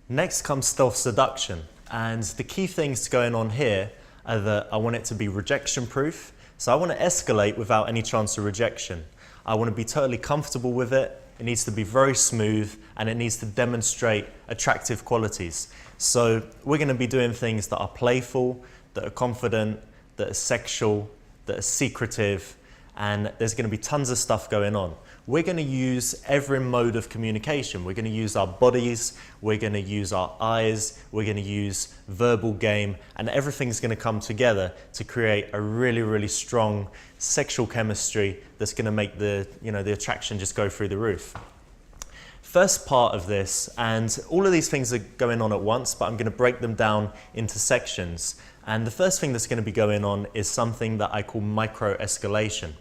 Next comes stealth seduction, and the key things going on here are that I want it to be rejection proof. So I want to escalate without any chance of rejection. I want to be totally comfortable with it. It needs to be very smooth, and it needs to demonstrate attractive qualities. So we're going to be doing things that are playful, that are confident, that are sexual, that are secretive, and there's going to be tons of stuff going on. We're going to use every mode of communication. We're going to use our bodies, we're going to use our eyes, we're going to use verbal game, and everything's going to come together to create a really, really strong sexual chemistry that's going to make the attraction just go through the roof. First part of this, and all of these things are going on at once, but I'm going to break them down into sections. And the first thing that's going to be going on is something that I call micro-escalation.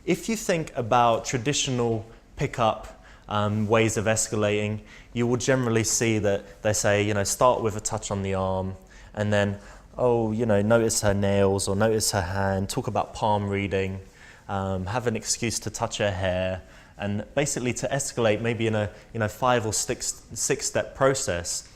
If you think about traditional pickup ways of escalating, you will generally see that they say, start with a touch on the arm, and then, notice her nails or notice her hand, talk about palm reading, have an excuse to touch her hair, and basically to escalate maybe in a 5 or 6 step process.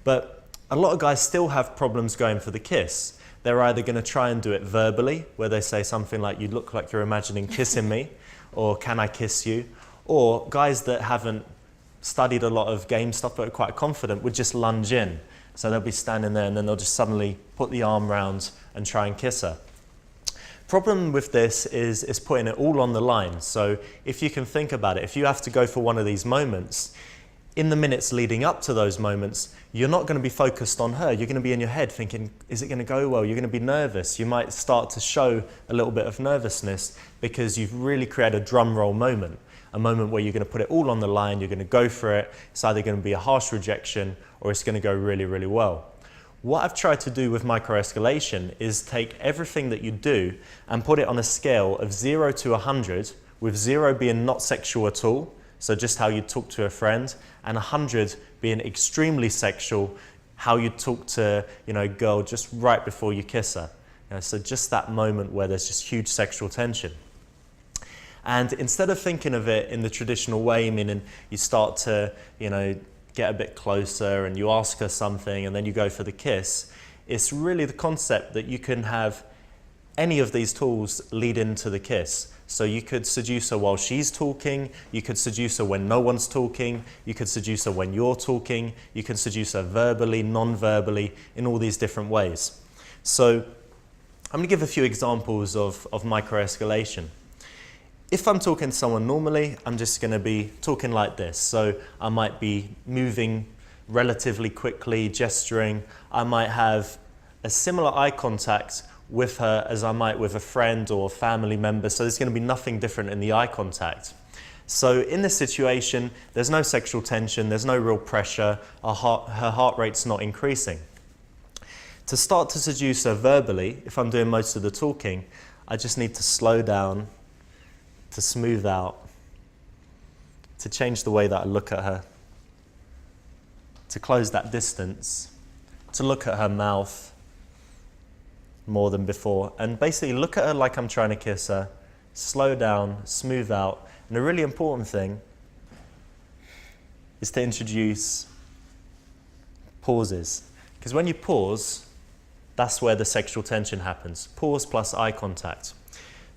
But a lot of guys still have problems going for the kiss. They're either going to try and do it verbally, where they say something like, you look like you're imagining kissing me, or can I kiss you? Or guys that haven't studied a lot of game stuff but are quite confident would just lunge in. So they'll be standing there and then they'll just suddenly put the arm round and try and kiss her. Problem with this is putting it all on the line. So if you can think about it, if you have to go for one of these moments, in the minutes leading up to those moments, you're not going to be focused on her. You're going to be in your head thinking, is it going to go well? You're going to be nervous. You might start to show a little bit of nervousness because you've really created a drum roll moment, a moment where you're going to put it all on the line, you're going to go for it. It's either going to be a harsh rejection or it's going to go really, really well. What I've tried to do with micro-escalation is take everything that you do and put it on a scale of 0 to 100, with 0 being not sexual at all, so just how you talk to a friend, and 100 being extremely sexual, how you talk to a girl just right before you kiss her. So just that moment where there's just huge sexual tension. And instead of thinking of it in the traditional way, meaning you start to get a bit closer and you ask her something and then you go for the kiss, it's really the concept that you can have any of these tools lead into the kiss. So you could seduce her while she's talking, you could seduce her when no one's talking, you could seduce her when you're talking, you can seduce her verbally, non-verbally, in all these different ways. So I'm going to give a few examples of micro-escalation. If I'm talking to someone normally, I'm just going to be talking like this. So I might be moving relatively quickly, gesturing. I might have a similar eye contact with her as I might with a friend or a family member, so there's going to be nothing different in the eye contact. So in this situation, there's no sexual tension, there's no real pressure, her heart rate's not increasing. To start to seduce her verbally, if I'm doing most of the talking, I just need to slow down, to smooth out, to change the way that I look at her, to close that distance, to look at her mouth more than before, and basically look at her like I'm trying to kiss her, slow down, smooth out. And a really important thing is to introduce pauses, because when you pause, that's where the sexual tension happens. Pause plus eye contact.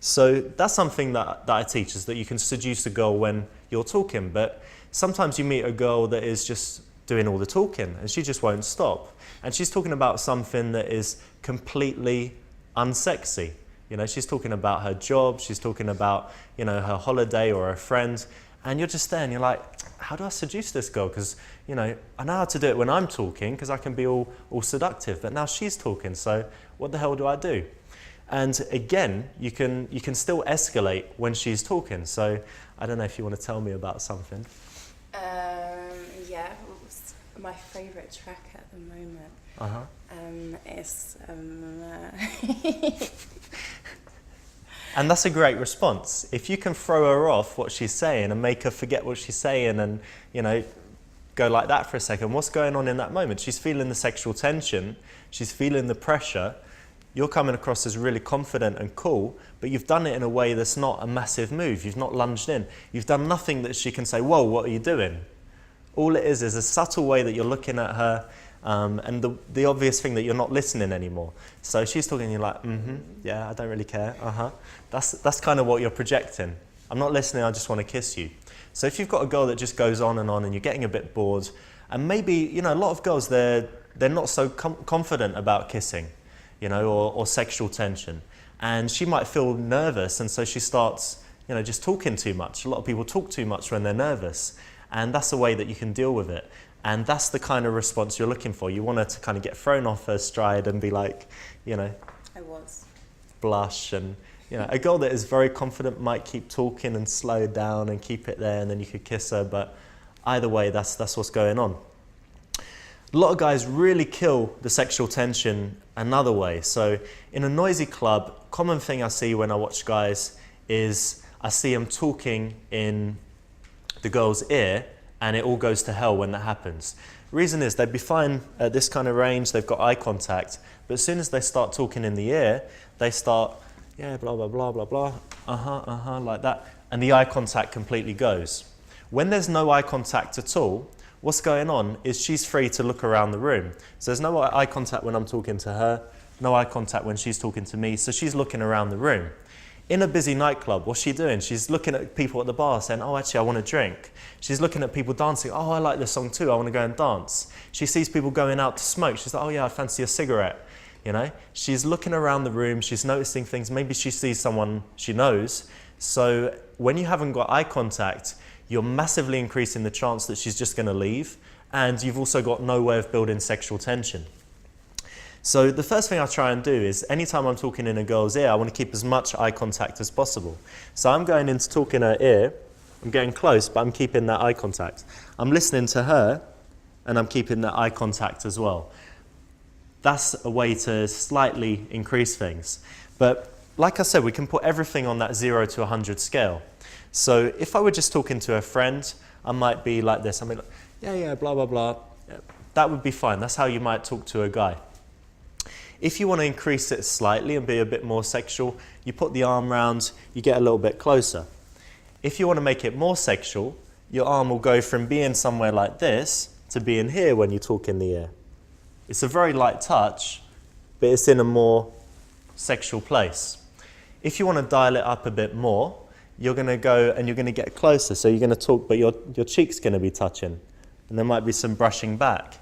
So that's something that I teach, is that you can seduce a girl when you're talking, but sometimes you meet a girl that is just doing all the talking and she just won't stop. And she's talking about something that is completely unsexy. She's talking about her job, she's talking about, her holiday or her friend, and you're just there and you're like, how do I seduce this girl? Because, I know how to do it when I'm talking because I can be all seductive, but now she's talking, so what the hell do I do? And again, you can still escalate when she's talking. So I don't know if you want to tell me about something. Yeah, my favourite track at the moment is... And that's a great response. If you can throw her off what she's saying and make her forget what she's saying and, go like that for a second, what's going on in that moment? She's feeling the sexual tension, she's feeling the pressure. You're coming across as really confident and cool, but you've done it in a way that's not a massive move. You've not lunged in. You've done nothing that she can say, whoa, what are you doing? All it is a subtle way that you're looking at her, and the obvious thing that you're not listening anymore. So she's talking, you're like, yeah, I don't really care, That's kind of what you're projecting. I'm not listening, I just want to kiss you. So if you've got a girl that just goes on and you're getting a bit bored, and maybe, a lot of girls, they're not so confident about kissing, or sexual tension. And she might feel nervous, and so she starts, just talking too much. A lot of people talk too much when they're nervous, and that's a way that you can deal with it. And that's the kind of response you're looking for. You want her to kind of get thrown off her stride and be like, blush. And, a girl that is very confident might keep talking and slow down and keep it there, and then you could kiss her. But either way, that's what's going on. A lot of guys really kill the sexual tension another way. So in a noisy club, common thing I see when I watch guys is I see them talking in the girl's ear, and it all goes to hell when that happens. Reason is they'd be fine at this kind of range, they've got eye contact, but as soon as they start talking in the ear, they start, blah, blah, blah, blah, blah, like that, and the eye contact completely goes. When there's no eye contact at all, what's going on is she's free to look around the room. So there's no eye contact when I'm talking to her, no eye contact when she's talking to me, so she's looking around the room. In a busy nightclub, what's she doing? She's looking at people at the bar saying, oh, actually, I want a drink. She's looking at people dancing. Oh, I like this song too. I want to go and dance. She sees people going out to smoke. She's like, oh, yeah, I fancy a cigarette. She's looking around the room. She's noticing things. Maybe she sees someone she knows. So when you haven't got eye contact, you're massively increasing the chance that she's just going to leave. And you've also got no way of building sexual tension. So the first thing I try and do is anytime I'm talking in a girl's ear, I want to keep as much eye contact as possible. So I'm going in to talk in her ear, I'm getting close, but I'm keeping that eye contact. I'm listening to her, and I'm keeping that eye contact as well. That's a way to slightly increase things. But like I said, we can put everything on that 0 to 100 scale. So if I were just talking to a friend, I might be like this. I mean, yeah, blah, blah, blah. That would be fine. That's how you might talk to a guy. If you want to increase it slightly and be a bit more sexual, you put the arm round, you get a little bit closer. If you want to make it more sexual, your arm will go from being somewhere like this to being here when you talk in the ear. It's a very light touch, but it's in a more sexual place. If you want to dial it up a bit more, you're going to go and you're going to get closer. So you're going to talk, but your cheek's going to be touching, and there might be some brushing back.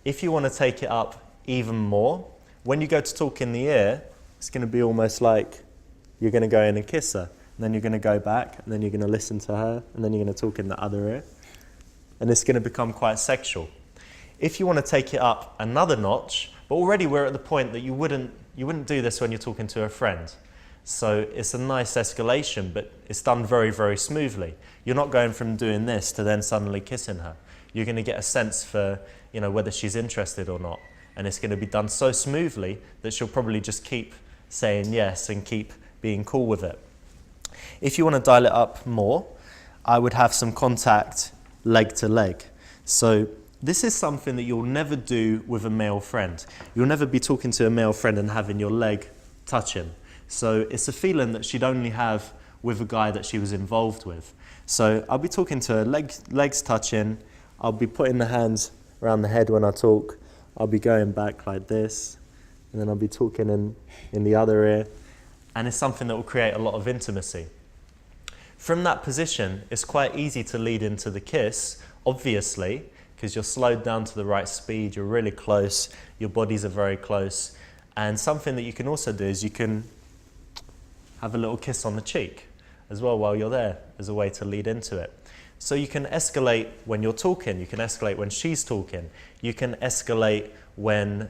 If you want to take it up even more, when you go to talk in the ear, it's going to be almost like you're going to go in and kiss her, and then you're going to go back, and then you're going to listen to her, and then you're going to talk in the other ear, and it's going to become quite sexual. If you want to take it up another notch, but already we're at the point that you wouldn't do this when you're talking to a friend. So it's a nice escalation, but it's done very, very smoothly. You're not going from doing this to then suddenly kissing her. You're going to get a sense for, whether she's interested or not. And it's going to be done so smoothly that she'll probably just keep saying yes and keep being cool with it. If you want to dial it up more, I would have some contact leg to leg. So this is something that you'll never do with a male friend. You'll never be talking to a male friend and having your leg touch him. So it's a feeling that she'd only have with a guy that she was involved with. So I'll be talking to her, legs touching. I'll be putting the hands around the head when I talk. I'll be going back like this, and then I'll be talking in the other ear, and it's something that will create a lot of intimacy. From that position, it's quite easy to lead into the kiss, obviously, because you're slowed down to the right speed, you're really close, your bodies are very close, and something that you can also do is you can have a little kiss on the cheek as well while you're there as a way to lead into it. So you can escalate when you're talking, you can escalate when she's talking, you can escalate when,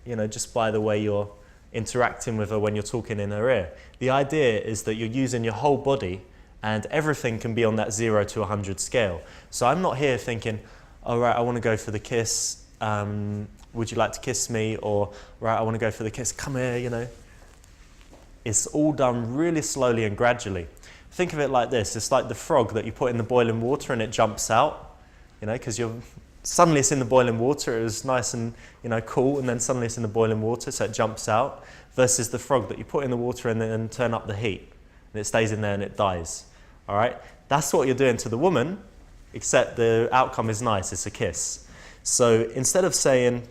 just by the way you're interacting with her when you're talking in her ear. The idea is that you're using your whole body, and everything can be on that 0 to 100 scale. So I'm not here thinking, all right, I want to go for the kiss, would you like to kiss me? Or, right, I want to go for the kiss, come here, It's all done really slowly and gradually. Think of it like this, it's like the frog that you put in the boiling water and it jumps out, because suddenly it's in the boiling water, it was nice and cool, and then suddenly it's in the boiling water, so it jumps out, versus the frog that you put in the water and then turn up the heat, and it stays in there and it dies. All right? That's what you're doing to the woman except the outcome is nice, it's a kiss. So instead of saying,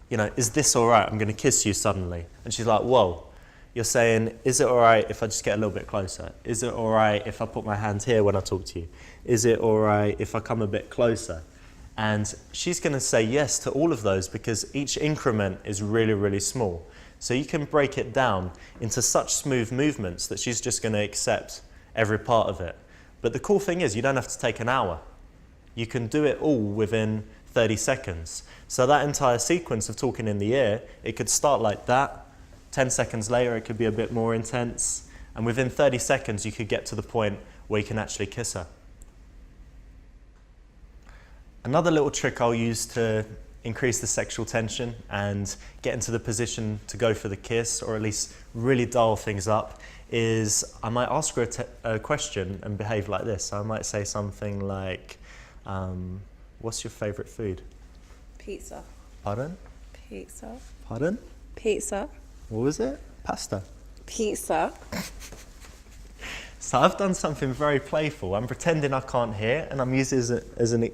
is this all right? I'm going to kiss you suddenly. And she's like, whoa. You're saying, is it all right if I just get a little bit closer? Is it all right if I put my hand here when I talk to you? Is it all right if I come a bit closer? And she's going to say yes to all of those because each increment is really, really small. So you can break it down into such smooth movements that she's just going to accept every part of it. But the cool thing is you don't have to take an hour. You can do it all within 30 seconds. So that entire sequence of talking in the ear, it could start like that. 10 seconds later, it could be a bit more intense. And within 30 seconds, you could get to the point where you can actually kiss her. Another little trick I'll use to increase the sexual tension and get into the position to go for the kiss, or at least really dial things up, is I might ask her a question and behave like this. I might say something like, what's your favourite food? Pizza. Pardon? Pizza. Pardon? Pizza. What was it? Pasta. Pizza. So I've done something very playful. I'm pretending I can't hear, and I'm using it as an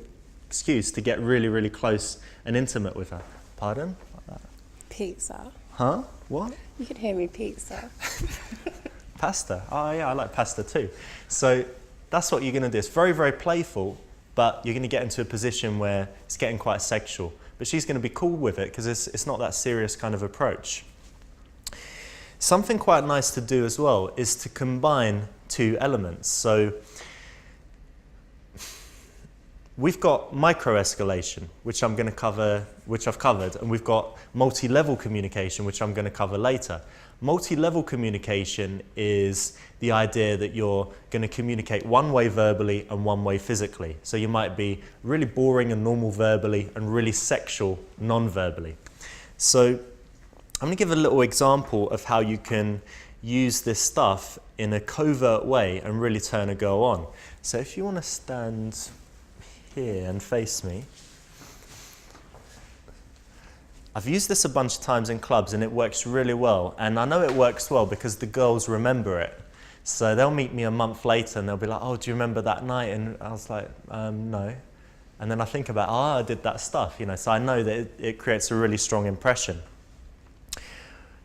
excuse to get really, really close and intimate with her. Pardon? Like that. Pizza. Huh? What? You could hear me, pizza. Pasta. Oh yeah, I like pasta too. So that's what you're going to do. It's very, very playful, but you're going to get into a position where it's getting quite sexual. But she's going to be cool with it because it's not that serious kind of approach. Something quite nice to do as well is to combine two elements. So we've got micro-escalation, which I'm going to cover, which I've covered, and we've got multi-level communication, which I'm going to cover later. Multi-level communication is the idea that you're going to communicate one way verbally and one way physically. So you might be really boring and normal verbally and really sexual non-verbally. So I'm going to give a little example of how you can use this stuff in a covert way and really turn a girl on. So if you want to stand here and face me. I've used this a bunch of times in clubs and it works really well. And I know it works well because the girls remember it. So they'll meet me a month later and they'll be like, oh, do you remember that night? And I was like, no. And then I think about, I did that stuff, so I know that it creates a really strong impression.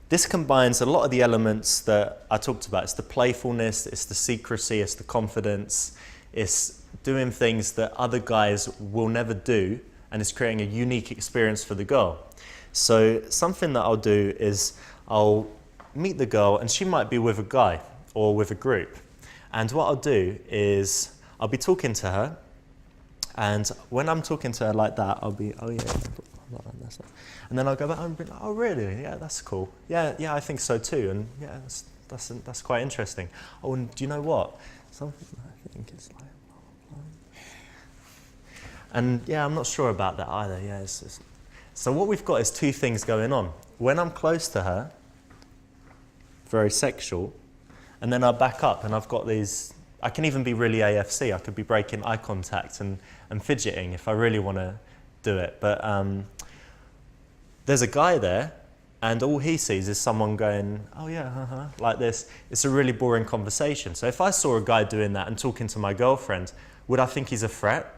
This combines a lot of the elements that I talked about. It's the playfulness, it's the secrecy, it's the confidence, it's doing things that other guys will never do, and it's creating a unique experience for the girl. So something that I'll do is I'll meet the girl, and she might be with a guy or with a group. And what I'll do is I'll be talking to her, and when I'm talking to her like that, I'll be, oh yeah, and then I'll go back and be like, oh really? Yeah, that's cool. Yeah, I think so too. And yeah, that's quite interesting. Oh, and do you know what? Something I think is like, and yeah, I'm not sure about that either. Yeah, so what we've got is two things going on. When I'm close to her, very sexual, and then I'll back up and I've got these, I can even be really AFC. I could be breaking eye contact and fidgeting if I really want to do it. But there's a guy there and all he sees is someone going, oh yeah, like this. It's a really boring conversation. So if I saw a guy doing that and talking to my girlfriend, would I think he's a threat?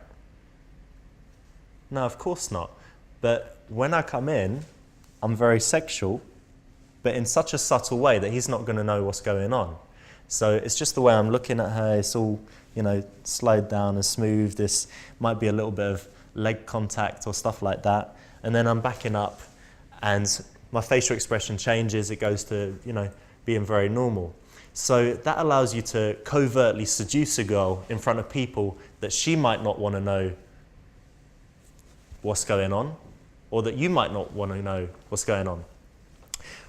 No, of course not. But when I come in, I'm very sexual, but in such a subtle way that he's not going to know what's going on. So it's just the way I'm looking at her. It's all, slowed down and smooth. This might be a little bit of leg contact or stuff like that. And then I'm backing up and my facial expression changes. It goes to, being very normal. So that allows you to covertly seduce a girl in front of people that she might not want to know what's going on, or that you might not want to know what's going on.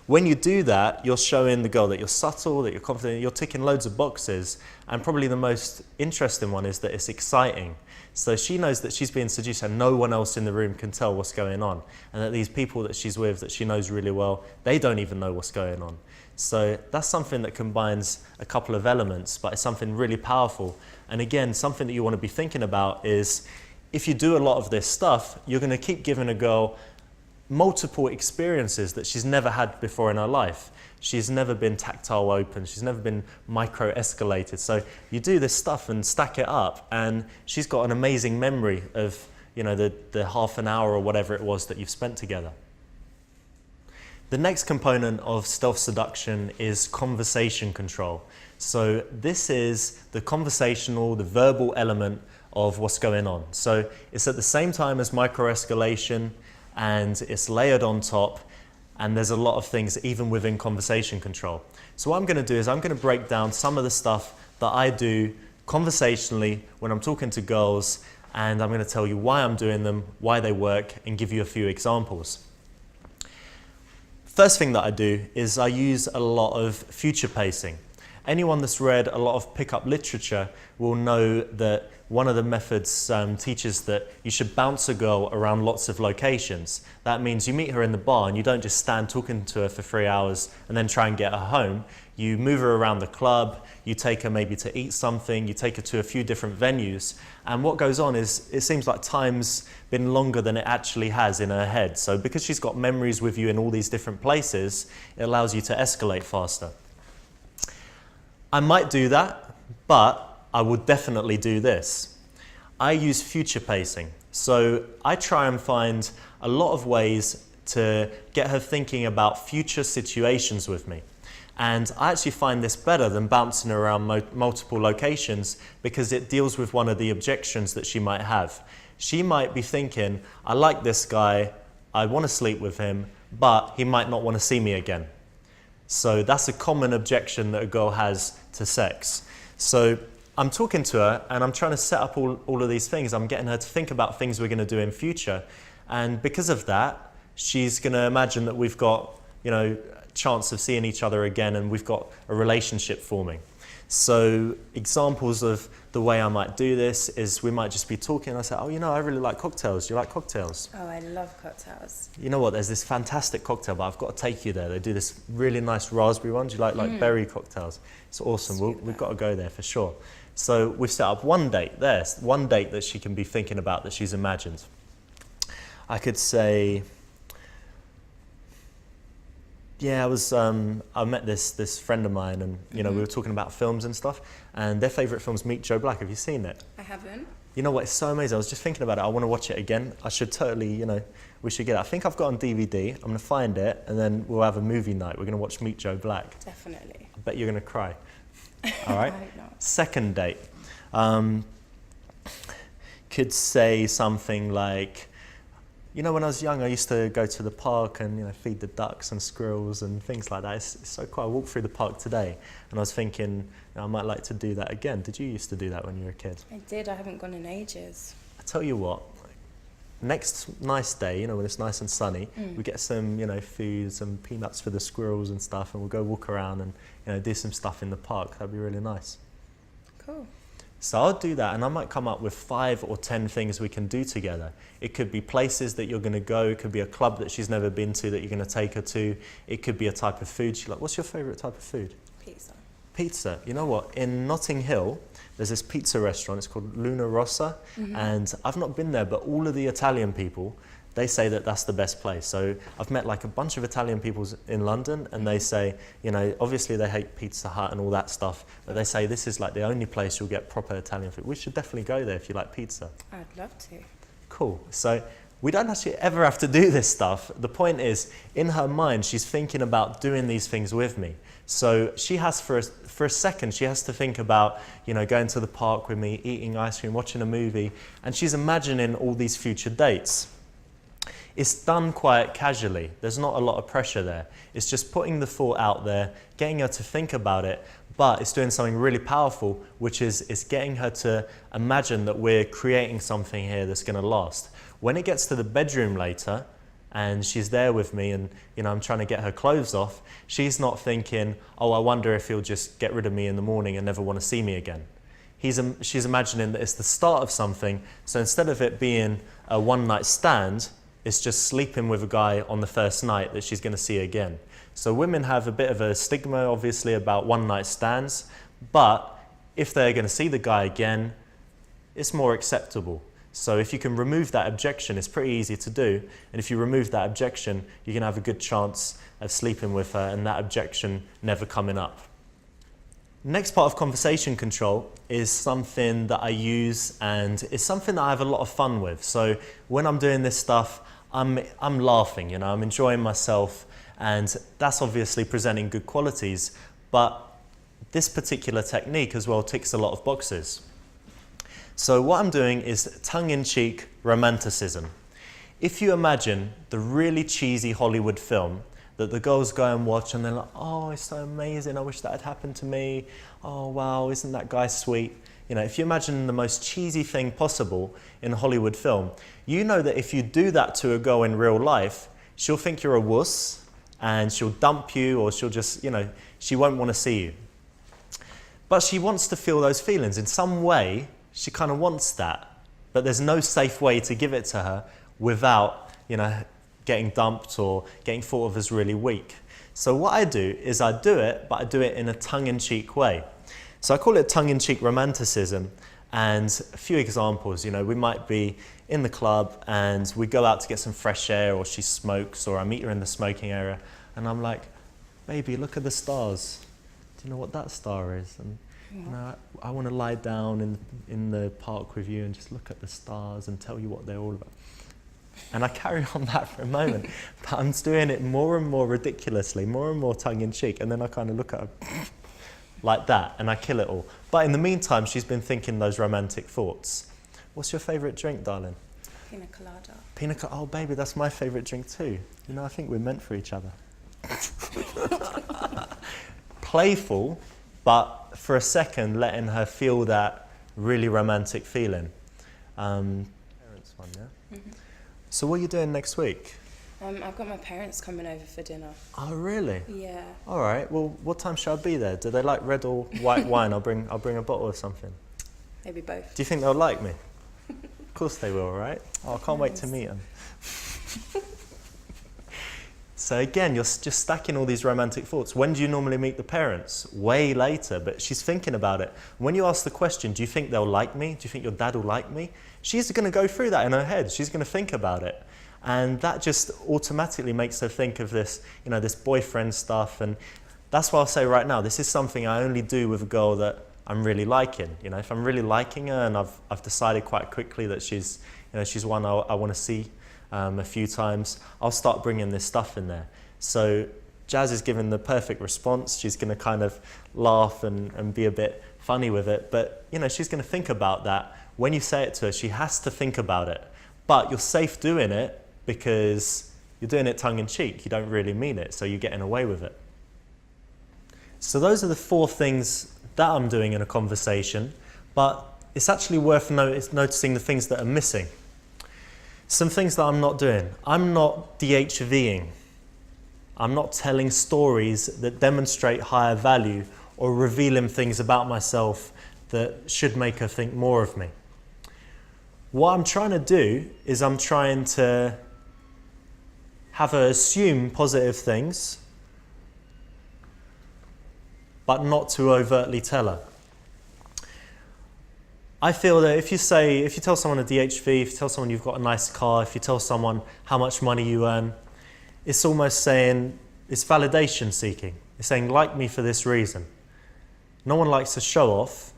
When you do that, you're showing the girl that you're subtle, that you're confident, you're ticking loads of boxes, and probably the most interesting one is that it's exciting. So she knows that she's being seduced and no one else in the room can tell what's going on, and that these people that she's with, that she knows really well, they don't even know what's going on. So that's something that combines a couple of elements, but it's something really powerful. And again, something that you want to be thinking about is, if you do a lot of this stuff, you're going to keep giving a girl multiple experiences that she's never had before in her life. She's never been tactile open, she's never been micro-escalated. So you do this stuff and stack it up, and she's got an amazing memory of, you know, the half an hour or whatever it was that you've spent together. The next component of stealth seduction is conversation control. So this is the conversational, the verbal element of what's going on. So it's at the same time as micro-escalation, and it's layered on top, and there's a lot of things even within conversation control. So what I'm going to do is I'm going to break down some of the stuff that I do conversationally when I'm talking to girls, and I'm going to tell you why I'm doing them, why they work, and give you a few examples. First thing that I do is I use a lot of future pacing. Anyone that's read a lot of pickup literature will know that one of the methods teaches that you should bounce a girl around lots of locations. That means you meet her in the bar and you don't just stand talking to her for 3 hours and then try and get her home. You move her around the club, you take her maybe to eat something, you take her to a few different venues, and what goes on is it seems like time's been longer than it actually has in her head. So because she's got memories with you in all these different places, it allows you to escalate faster. I might do that, but I would definitely do this. I use future pacing. So I try and find a lot of ways to get her thinking about future situations with me. And I actually find this better than bouncing around multiple locations, because it deals with one of the objections that she might have. She might be thinking, I like this guy, I want to sleep with him, but he might not want to see me again. So that's a common objection that a girl has to sex. So I'm talking to her and I'm trying to set up all of these things. I'm getting her to think about things we're going to do in future. And because of that, she's going to imagine that we've got, you know, a chance of seeing each other again, and we've got a relationship forming. So examples of the way I might do this is we might just be talking and I say, oh, you know, I really like cocktails. Do you like cocktails? Oh, I love cocktails. You know what, there's this fantastic cocktail, but I've got to take you there. They do this really nice raspberry one. Do you like berry cocktails? It's awesome. We've got to go there for sure. So we've set up one date there, one date that she can be thinking about, that she's imagined. I could say, yeah, I met this friend of mine, and you know, we were talking about films and stuff, and their favourite film's Meet Joe Black. Have you seen it? I haven't. You know what, it's so amazing. I was just thinking about it. I want to watch it again. I should totally, you know, we should get it. I think I've got it on DVD. I'm going to find it, and then we'll have a movie night. We're going to watch Meet Joe Black. Definitely. I bet you're going to cry. All right? I hope not. Second date. Could say something like, you know, when I was young, I used to go to the park and, you know, feed the ducks and squirrels and things like that. It's so cool. I walked through the park today and I was thinking, you know, I might like to do that again. Did you used to do that when you were a kid? I did. I haven't gone in ages. I tell you what, next nice day, you know, when it's nice and sunny, we get some, you know, food, some peanuts for the squirrels and stuff, and we'll go walk around and, you know, do some stuff in the park. That'd be really nice. Cool. So I'll do that, and I might come up with 5 or 10 things we can do together. It could be places that you're going to go. It could be a club that she's never been to that you're going to take her to. It could be a type of food. She's like, what's your favourite type of food? Pizza. Pizza. You know what? In Notting Hill, there's this pizza restaurant. It's called Luna Rossa, and I've not been there, but all of the Italian people, they say that that's the best place. So I've met like a bunch of Italian people in London, and they say, you know, obviously they hate Pizza Hut and all that stuff, but they say this is like the only place you'll get proper Italian food. We should definitely go there if you like pizza. I'd love to. Cool. So we don't actually ever have to do this stuff. The point is, in her mind, she's thinking about doing these things with me. So she has, for a second, she has to think about, you know, going to the park with me, eating ice cream, watching a movie, and she's imagining all these future dates. It's done quite casually. There's not a lot of pressure there. It's just putting the thought out there, getting her to think about it, but it's doing something really powerful, which is it's getting her to imagine that we're creating something here that's going to last. When it gets to the bedroom later, and she's there with me and, you know, I'm trying to get her clothes off, she's not thinking, oh, I wonder if he'll just get rid of me in the morning and never want to see me again. She's imagining that it's the start of something, so instead of it being a one-night stand, it's just sleeping with a guy on the first night that she's going to see again. So women have a bit of a stigma, obviously, about one-night stands, but if they're going to see the guy again, it's more acceptable. So if you can remove that objection, it's pretty easy to do. And if you remove that objection, you're going to have a good chance of sleeping with her and that objection never coming up. Next part of conversation control is something that I use, and it's something that I have a lot of fun with. So when I'm doing this stuff, I'm laughing, I'm enjoying myself, and that's obviously presenting good qualities. But this particular technique as well ticks a lot of boxes. So what I'm doing is tongue-in-cheek romanticism. If you imagine the really cheesy Hollywood film that the girls go and watch and they're like, oh, it's so amazing, I wish that had happened to me. Oh, wow, isn't that guy sweet? If you imagine the most cheesy thing possible in a Hollywood film, you know that if you do that to a girl in real life, she'll think you're a wuss and she'll dump you, or she'll just, she won't want to see you. But she wants to feel those feelings. In some way, she kind of wants that, but there's no safe way to give it to her without, getting dumped or getting thought of as really weak. So what I do is I do it, but I do it in a tongue-in-cheek way. So I call it tongue-in-cheek romanticism, and a few examples. We might be in the club and we go out to get some fresh air, or she smokes, or I meet her in the smoking area, and I'm like, baby, look at the stars. Do you know what that star is? And I want to lie down in the park with you and just look at the stars and tell you what they're all about. And I carry on that for a moment, but I'm doing it more and more ridiculously, more and more tongue-in-cheek, and then I kind of look at her like that, and I kill it all. But in the meantime, she's been thinking those romantic thoughts. What's your favourite drink, darling? Pina colada. Pina colada. Oh, baby, that's my favourite drink too. I think we're meant for each other. Playful, but for a second, letting her feel that really romantic feeling. Parents one, yeah? Mm-hmm. So what are you doing next week? I've got my parents coming over for dinner. Oh, really? Yeah. All right. Well, what time shall I be there? Do they like red or white wine? I'll bring a bottle of something. Maybe both. Do you think they'll like me? Of course they will, right? Oh, I can't wait to meet them. So again, you're just stacking all these romantic thoughts. When do you normally meet the parents? Way later, but she's thinking about it. When you ask the question, do you think they'll like me? Do you think your dad will like me? She's going to go through that in her head. She's going to think about it. And that just automatically makes her think of this, this boyfriend stuff. And that's why I'll say right now, this is something I only do with a girl that I'm really liking. If I'm really liking her and I've decided quite quickly that she's one I want to see a few times, I'll start bringing this stuff in there. So Jazz is giving the perfect response. She's going to kind of laugh and be a bit funny with it. But, she's going to think about that. When you say it to her, she has to think about it. But you're safe doing it because you're doing it tongue-in-cheek. You don't really mean it, so you're getting away with it. So those are the 4 things that I'm doing in a conversation, but it's actually worth noticing the things that are missing. Some things that I'm not doing. I'm not DHVing. I'm not telling stories that demonstrate higher value or revealing things about myself that should make her think more of me. What I'm trying to do is I'm trying to have her assume positive things, but not to overtly tell her. I feel that if you tell someone a DHV, if you tell someone you've got a nice car, if you tell someone how much money you earn, it's almost saying, it's validation seeking. It's saying, like me for this reason. No one likes to show off,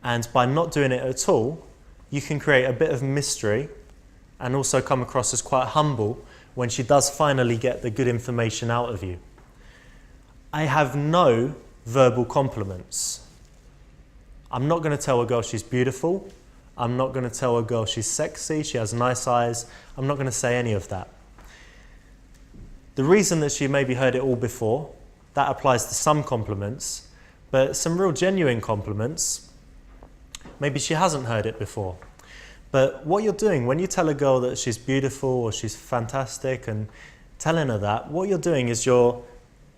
and by not doing it at all, you can create a bit of mystery and also come across as quite humble when she does finally get the good information out of you. I have no verbal compliments. I'm not going to tell a girl she's beautiful. I'm not going to tell a girl she's sexy, she has nice eyes. I'm not going to say any of that. The reason that she maybe heard it all before, that applies to some compliments, but some real genuine compliments, maybe she hasn't heard it before. But what you're doing, when you tell a girl that she's beautiful or she's fantastic and telling her that, what you're doing is you're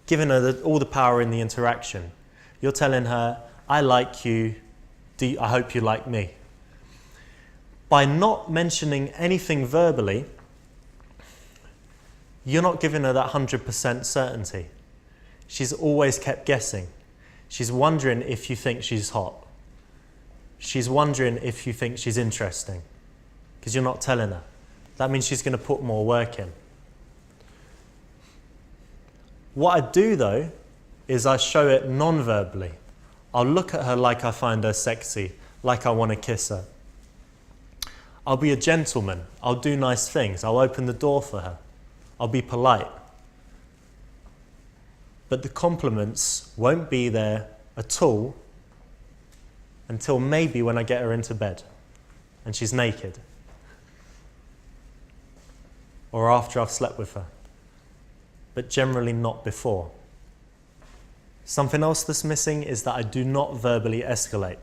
giving her all the power in the interaction. You're telling her, I like you, I hope you like me. By not mentioning anything verbally, you're not giving her that 100% certainty. She's always kept guessing. She's wondering if you think she's hot. She's wondering if you think she's interesting. because you're not telling her. That means she's going to put more work in. What I do though, is I show it non-verbally. I'll look at her like I find her sexy, like I want to kiss her. I'll be a gentleman. I'll do nice things. I'll open the door for her. I'll be polite. But the compliments won't be there at all until maybe when I get her into bed and she's naked. Or after I've slept with her. But generally not before. Something else that's missing is that I do not verbally escalate.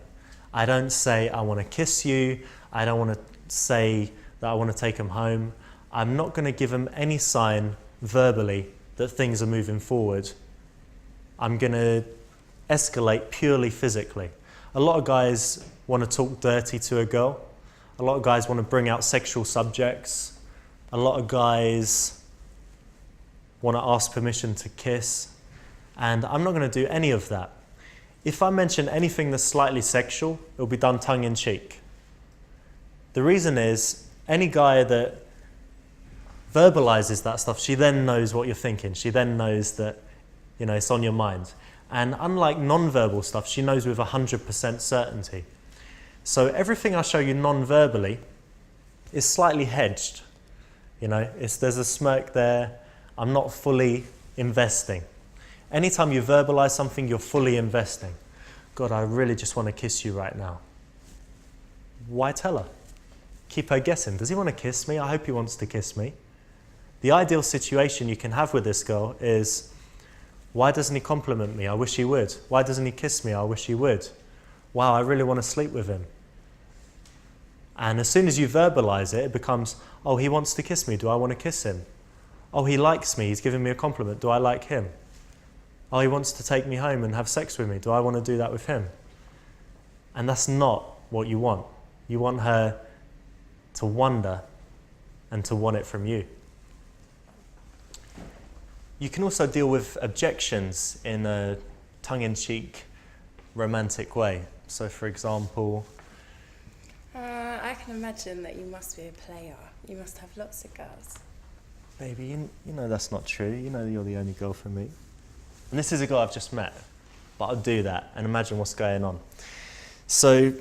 I don't say, I want to kiss you. I don't want to say that I want to take him home. I'm not going to give him any sign verbally that things are moving forward. I'm going to escalate purely physically. A lot of guys want to talk dirty to a girl. A lot of guys want to bring out sexual subjects. A lot of guys want to ask permission to kiss. And I'm not going to do any of that. If I mention anything that's slightly sexual, it'll be done tongue-in-cheek. The reason is, any guy that verbalizes that stuff, she then knows what you're thinking. She then knows that, it's on your mind. And unlike non-verbal stuff, she knows with 100% certainty. So everything I show you non-verbally is slightly hedged. There's a smirk there. I'm not fully investing. Anytime you verbalize something, you're fully investing. God, I really just want to kiss you right now. Why tell her? Keep her guessing. Does he want to kiss me? I hope he wants to kiss me. The ideal situation you can have with this girl is, why doesn't he compliment me? I wish he would. Why doesn't he kiss me? I wish he would. Wow, I really want to sleep with him. And as soon as you verbalize it, it becomes, oh, he wants to kiss me. Do I want to kiss him? Oh, he likes me. He's giving me a compliment. Do I like him? Oh, he wants to take me home and have sex with me. Do I want to do that with him? And that's not what you want. You want her to wonder and to want it from you. You can also deal with objections in a tongue-in-cheek, romantic way. So, for example... I can imagine that you must be a player. You must have lots of girls. Baby, you know that's not true. You know you're the only girl for me. And this is a girl I've just met, but I'll do that and imagine what's going on. So,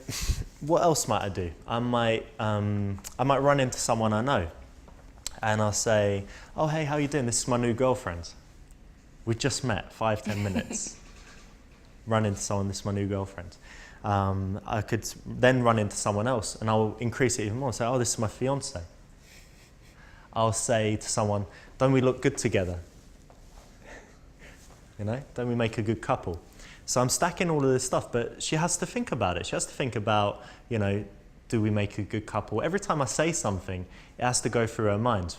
what else might I do? I might run into someone I know, and I'll say, "Oh, hey, how you doing? This is my new girlfriend. We just met 5-10 minutes." Run into someone. This is my new girlfriend. I could then run into someone else, and I'll increase it even more. Say, "Oh, this is my fiance." I'll say to someone, "Don't we look good together? Don't we make a good couple?" So I'm stacking all of this stuff, but she has to think about it. She has to think about, do we make a good couple? Every time I say something, it has to go through her mind.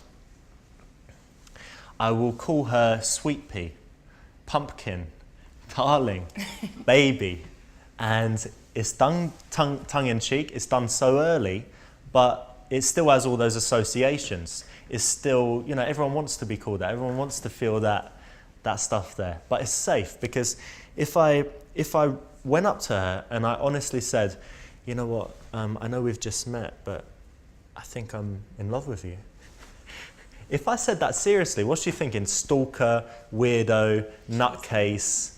I will call her sweet pea, pumpkin, darling, baby, and it's done tongue-in-cheek. It's done so early, but it still has all those associations. It's still, everyone wants to be called that. Everyone wants to feel that stuff there. But it's safe, because if I went up to her and I honestly said, "You know what, I know we've just met, but I think I'm in love with you." If I said that seriously, what's she thinking? Stalker, weirdo, nutcase,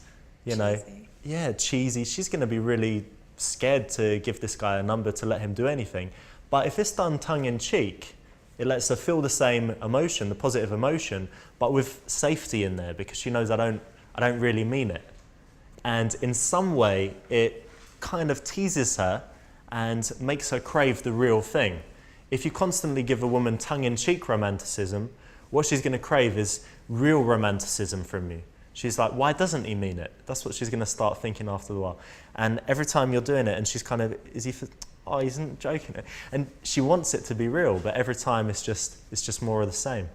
Cheesy. Yeah, cheesy. She's going to be really scared to give this guy a number to let him do anything. But if it's done tongue-in-cheek, it lets her feel the same emotion, the positive emotion, but with safety in there, because she knows I don't really mean it. And in some way, it kind of teases her and makes her crave the real thing. If you constantly give a woman tongue-in-cheek romanticism, what she's going to crave is real romanticism from you. She's like, why doesn't he mean it? That's what she's going to start thinking after a while. And every time you're doing it, and she's kind of, oh, he isn't joking. And she wants it to be real, but every time it's just more of the same.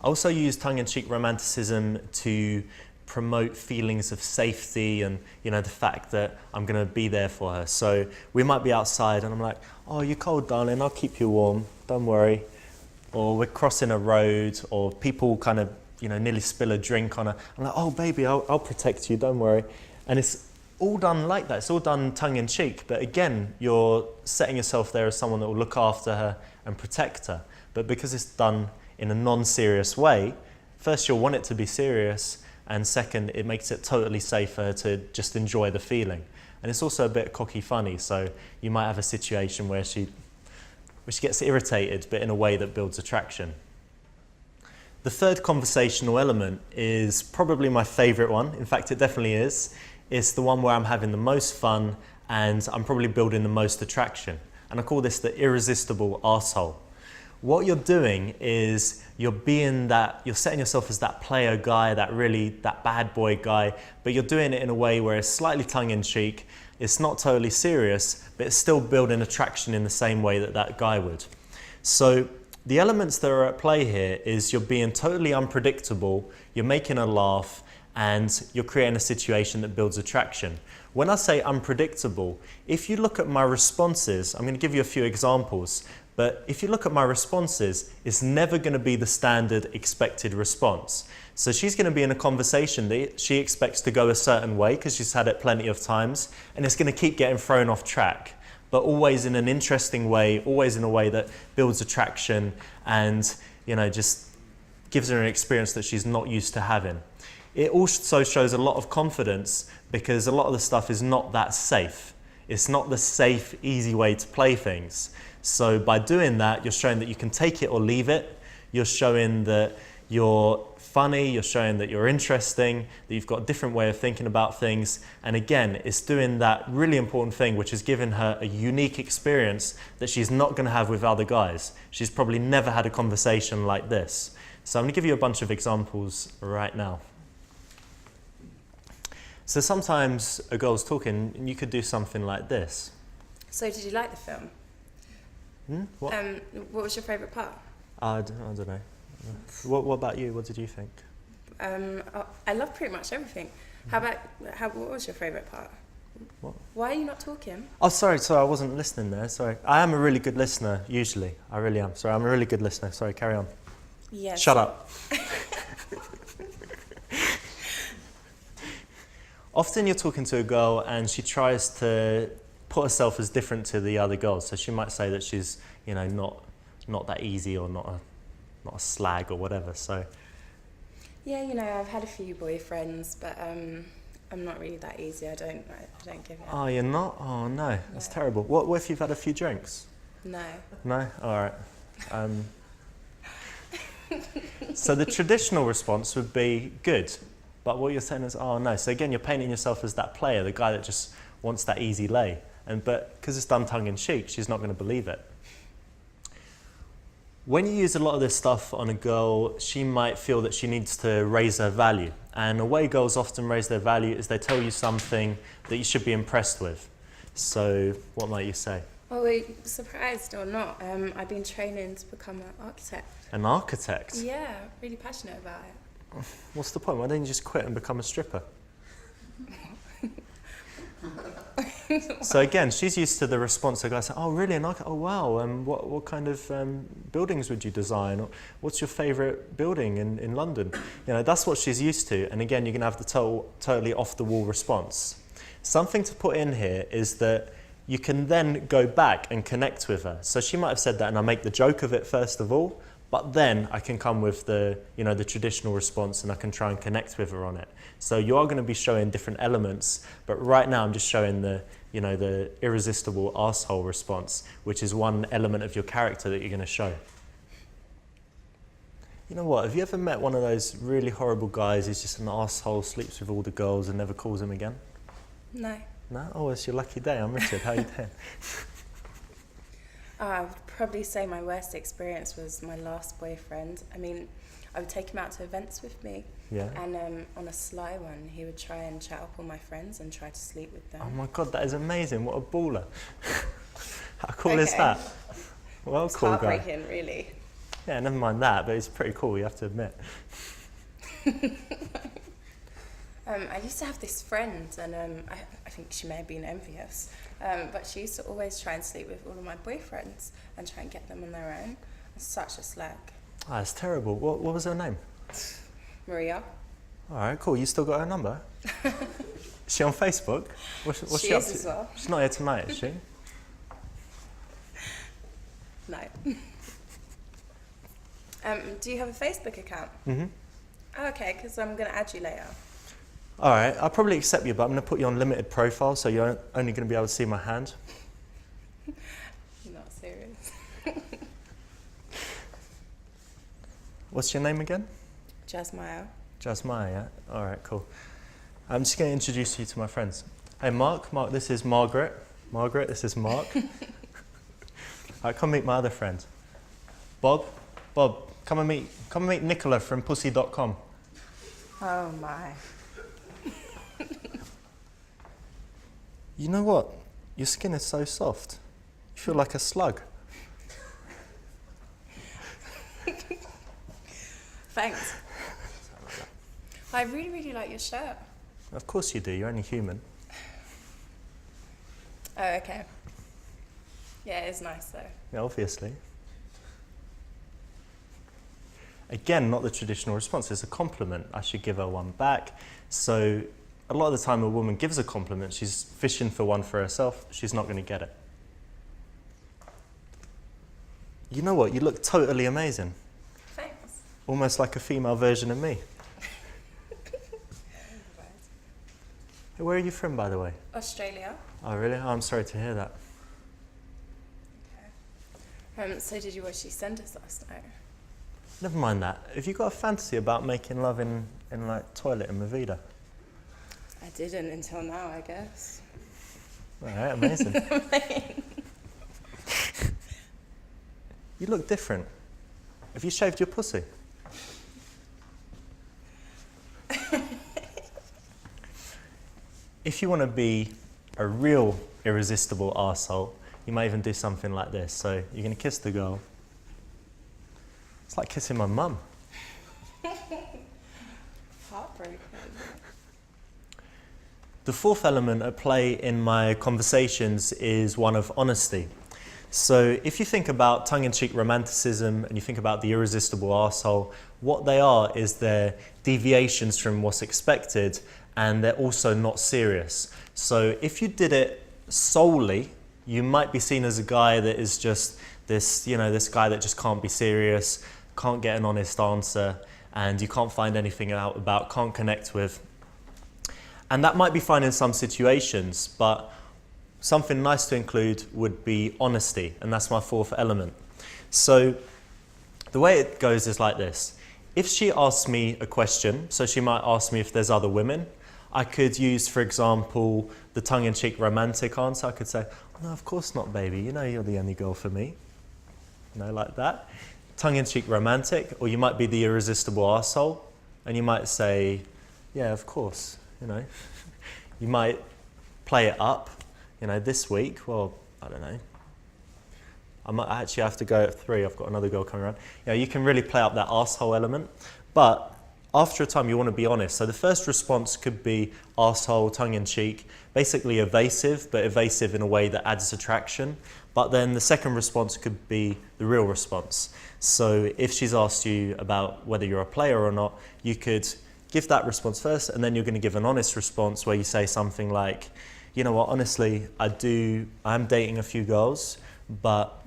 I also use tongue-in-cheek romanticism to promote feelings of safety and, the fact that I'm going to be there for her. So we might be outside and I'm like, "Oh, you're cold, darling, I'll keep you warm, don't worry." Or we're crossing a road, or people kind of, nearly spill a drink on her. I'm like, "Oh, baby, I'll protect you, don't worry." And it's all done like that. It's all done tongue in cheek. But again, you're setting yourself there as someone that will look after her and protect her. But because it's done in a non-serious way, first you'll want it to be serious, and second, it makes it totally safe for her to just enjoy the feeling. And it's also a bit cocky funny, so you might have a situation where she gets irritated, but in a way that builds attraction. The third conversational element is probably my favourite one. In fact, it definitely is. It's the one where I'm having the most fun and I'm probably building the most attraction. And I call this the irresistible arsehole. What you're doing is you're setting yourself as that player guy, that bad boy guy, but you're doing it in a way where it's slightly tongue in cheek, it's not totally serious, but it's still building attraction in the same way that that guy would. So the elements that are at play here is you're being totally unpredictable, you're making a laugh, and you're creating a situation that builds attraction. When I say unpredictable, if you look at my responses, I'm going to give you a few examples, but if you look at my responses, it's never going to be the standard expected response. So she's going to be in a conversation that she expects to go a certain way because she's had it plenty of times, and it's going to keep getting thrown off track, but always in an interesting way, always in a way that builds attraction and, just gives her an experience that she's not used to having. It also shows a lot of confidence because a lot of the stuff is not that safe. It's not the safe, easy way to play things. So by doing that, you're showing that you can take it or leave it. You're showing that you're funny, you're showing that you're interesting, that you've got a different way of thinking about things. And again, it's doing that really important thing, which is giving her a unique experience that she's not going to have with other guys. She's probably never had a conversation like this. So I'm going to give you a bunch of examples right now. So sometimes a girl's talking and you could do something like this. So did you like the film? What? What was your favourite part? I don't know. What about you? What did you think? I love pretty much everything. What was your favourite part? What? Why are you not talking? Oh, sorry, I wasn't listening there. Sorry. I am a really good listener, usually. I really am. Sorry, I'm a really good listener. Sorry, carry on. Yes. Shut up. Often you're talking to a girl and she tries to put herself as different to the other girls. So she might say that she's, not that easy or not a slag or whatever. So yeah, I've had a few boyfriends, but I'm not really that easy. I don't give it. Oh, you're not? Oh no, that's terrible. What if you've had a few drinks? No. No? All right. So the traditional response would be good. But what you're saying is, oh no. So again, you're painting yourself as that player, the guy that just wants that easy lay. But because it's done tongue in cheek, she's not going to believe it. When you use a lot of this stuff on a girl, she might feel that she needs to raise her value. And the way girls often raise their value is they tell you something that you should be impressed with. So what might you say? Well, surprised or not, I've been training to become an architect. An architect? Yeah, really passionate about it. What's the point? Why don't you just quit and become a stripper? So again, she's used to the response of guys saying, oh really, an architect? Oh wow, what kind of buildings would you design? Or, what's your favourite building in London? That's what she's used to. And again, you're going to have the totally off-the-wall response. Something to put in here is that you can then go back and connect with her. So she might have said that and I make the joke of it first of all, but then I can come with the traditional response and I can try and connect with her on it. So you are going to be showing different elements, but right now I'm just showing the irresistible arsehole response, which is one element of your character that you're going to show. You know what, have you ever met one of those really horrible guys who's just an arsehole, sleeps with all the girls and never calls them again? No. No? Oh, it's your lucky day. I'm Richard. How you doing? I would probably say my worst experience was my last boyfriend. I mean, I would take him out to events with me. Yeah. And on a sly one, he would try and chat up all my friends and try to sleep with them. Oh my God, that is amazing. What a baller. How cool is that? Well, it's cool guy. heartbreaking, really. Yeah, never mind that, but it's pretty cool, you have to admit. I used to have this friend, and I think she may have been envious, but she used to always try and sleep with all of my boyfriends and try and get them on their own. Such a slag. Ah, that's terrible. What was her name? Maria. All right, cool. You still got her number? Is she on Facebook? What's She she up is to? as well. She's not here tonight, is she? No. Do you have a Facebook account? Mm-hmm. Oh, okay, because I'm going to add you later. All right, I'll probably accept you, but I'm going to put you on limited profile, so you're only going to be able to see my hand. You're not serious. What's your name again? Jasmile. Jasmine, yeah? All right, cool. I'm just going to introduce you to my friends. Hey, Mark, this is Margaret. Margaret, this is Mark. All right, come meet my other friend. Bob, come and meet Nicola from pussy.com. Oh my. You know what? Your skin is so soft. You feel like a slug. Thanks. I really, really like your shirt. Of course you do, you're only human. Oh, okay. Yeah, it's nice though. Yeah, obviously. Again, not the traditional response, it's a compliment. I should give her one back. So a lot of the time a woman gives a compliment, she's fishing for one for herself, she's not going to get it. You know what, you look totally amazing. Thanks. Almost like a female version of me. Hey, where are you from, by the way? Australia. Oh, really? Oh, I'm sorry to hear that. Okay. So did you watch EastEnders last night? Never mind that. Have you got a fantasy about making love in like toilet in Movida? I didn't until now, I guess. All right, amazing. You look different. Have you shaved your pussy? If you want to be a real irresistible arsehole, you might even do something like this. So you're going to kiss the girl. It's like kissing my mum. Heartbroken. The fourth element at play in my conversations is one of honesty. So if you think about tongue-in-cheek romanticism and you think about the irresistible arsehole, what they are is they're deviations from what's expected, and they're also not serious. So if you did it solely, you might be seen as a guy that is just this, this guy that just can't be serious, can't get an honest answer, and you can't find anything out about, can't connect with. And that might be fine in some situations, but something nice to include would be honesty, and that's my fourth element. So the way it goes is like this. If she asks me a question, so she might ask me if there's other women, I could use, for example, the tongue-in-cheek romantic answer. I could say, oh, no, of course not, baby. You know you're the only girl for me. Like that. Tongue-in-cheek romantic, or you might be the irresistible arsehole, and you might say, yeah, of course, You might play it up, this week, well, I don't know. I might actually have to go at 3, I've got another girl coming around. You can really play up that arsehole element, but after a time you want to be honest. So the first response could be arsehole, tongue-in-cheek, basically evasive, but evasive in a way that adds attraction. But then the second response could be the real response. So if she's asked you about whether you're a player or not, you could give that response first, and then you're going to give an honest response where you say something like, you know what, honestly, I'm dating a few girls, but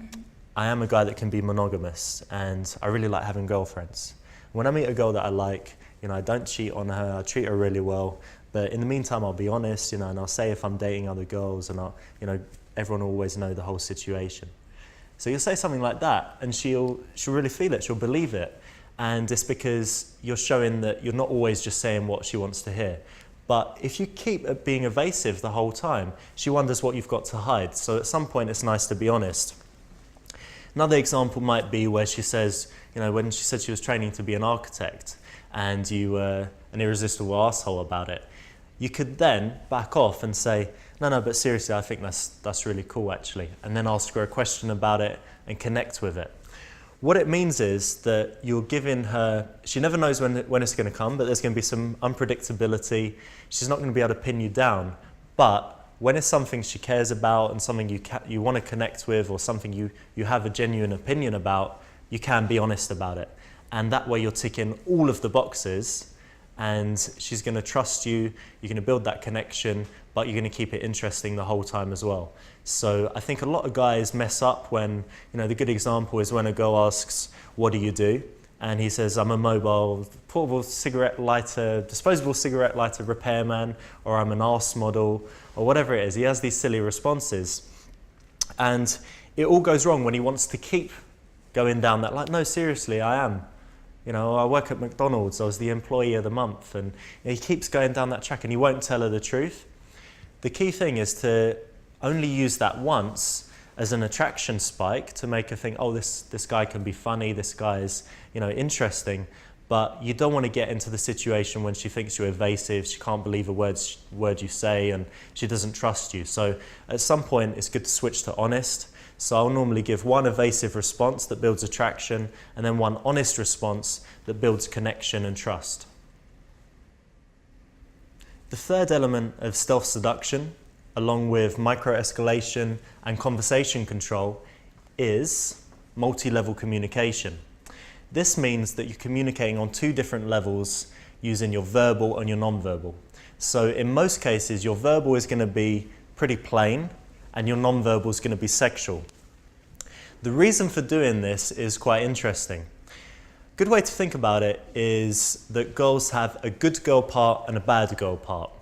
I am a guy that can be monogamous, and I really like having girlfriends. When I meet a girl that I like, I don't cheat on her, I treat her really well, but in the meantime, I'll be honest, and I'll say if I'm dating other girls, and everyone will always know the whole situation. So you'll say something like that, and she'll really feel it, she'll believe it. And it's because you're showing that you're not always just saying what she wants to hear. But if you keep being evasive the whole time, she wonders what you've got to hide. So at some point, it's nice to be honest. Another example might be where she says, when she said she was training to be an architect, and you were an irresistible arsehole about it, you could then back off and say, no, but seriously, I think that's really cool, actually. And then ask her a question about it and connect with it. What it means is that you're giving her, she never knows when it's going to come, but there's going to be some unpredictability. She's not going to be able to pin you down. But when it's something she cares about and something you want to connect with, or something you have a genuine opinion about, you can be honest about it. And that way you're ticking all of the boxes, and she's going to trust you, you're going to build that connection, but you're going to keep it interesting the whole time as well. So I think a lot of guys mess up when, the good example is when a girl asks, what do you do? And he says, I'm a mobile, portable cigarette lighter, disposable cigarette lighter repairman, or I'm an arse model, or whatever it is. He has these silly responses. And it all goes wrong when he wants to keep going down that, like, no, seriously, I am. I work at McDonald's, I was the employee of the month, and he keeps going down that track and he won't tell her the truth. The key thing is to only use that once as an attraction spike to make her think, oh, this guy can be funny, this guy is, interesting, but you don't want to get into the situation when she thinks you're evasive, she can't believe a word you say, and she doesn't trust you. So at some point, it's good to switch to honest. So I'll normally give one evasive response that builds attraction, and then one honest response that builds connection and trust. The third element of stealth seduction, along with micro-escalation and conversation control, is multi-level communication. This means that you're communicating on two different levels using your verbal and your non-verbal. So in most cases, your verbal is going to be pretty plain and your non-verbal is going to be sexual. The reason for doing this is quite interesting. A good way to think about it is that girls have a good girl part and a bad girl part.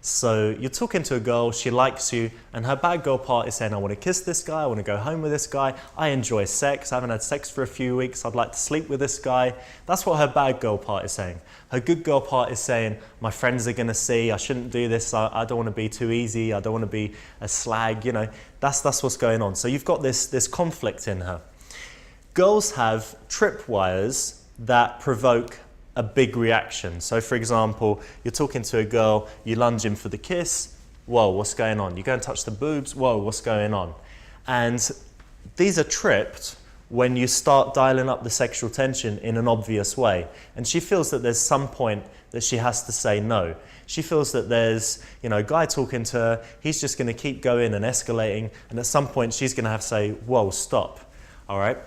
So you're talking to a girl, she likes you, and her bad girl part is saying, I want to kiss this guy, I want to go home with this guy, I enjoy sex, I haven't had sex for a few weeks, I'd like to sleep with this guy. That's what her bad girl part is saying. Her good girl part is saying, my friends are going to see, I shouldn't do this, I don't want to be too easy, I don't want to be a slag, that's what's going on. So you've got this conflict in her. Girls have tripwires that provoke a big reaction. So for example, you're talking to a girl, you lunge in for the kiss, whoa, what's going on? You go and touch the boobs, whoa, what's going on? And these are tripped when you start dialing up the sexual tension in an obvious way. And she feels that there's some point that she has to say no. She feels that there's, a guy talking to her, he's just going to keep going and escalating, and at some point she's going to have to say, whoa, stop, all right?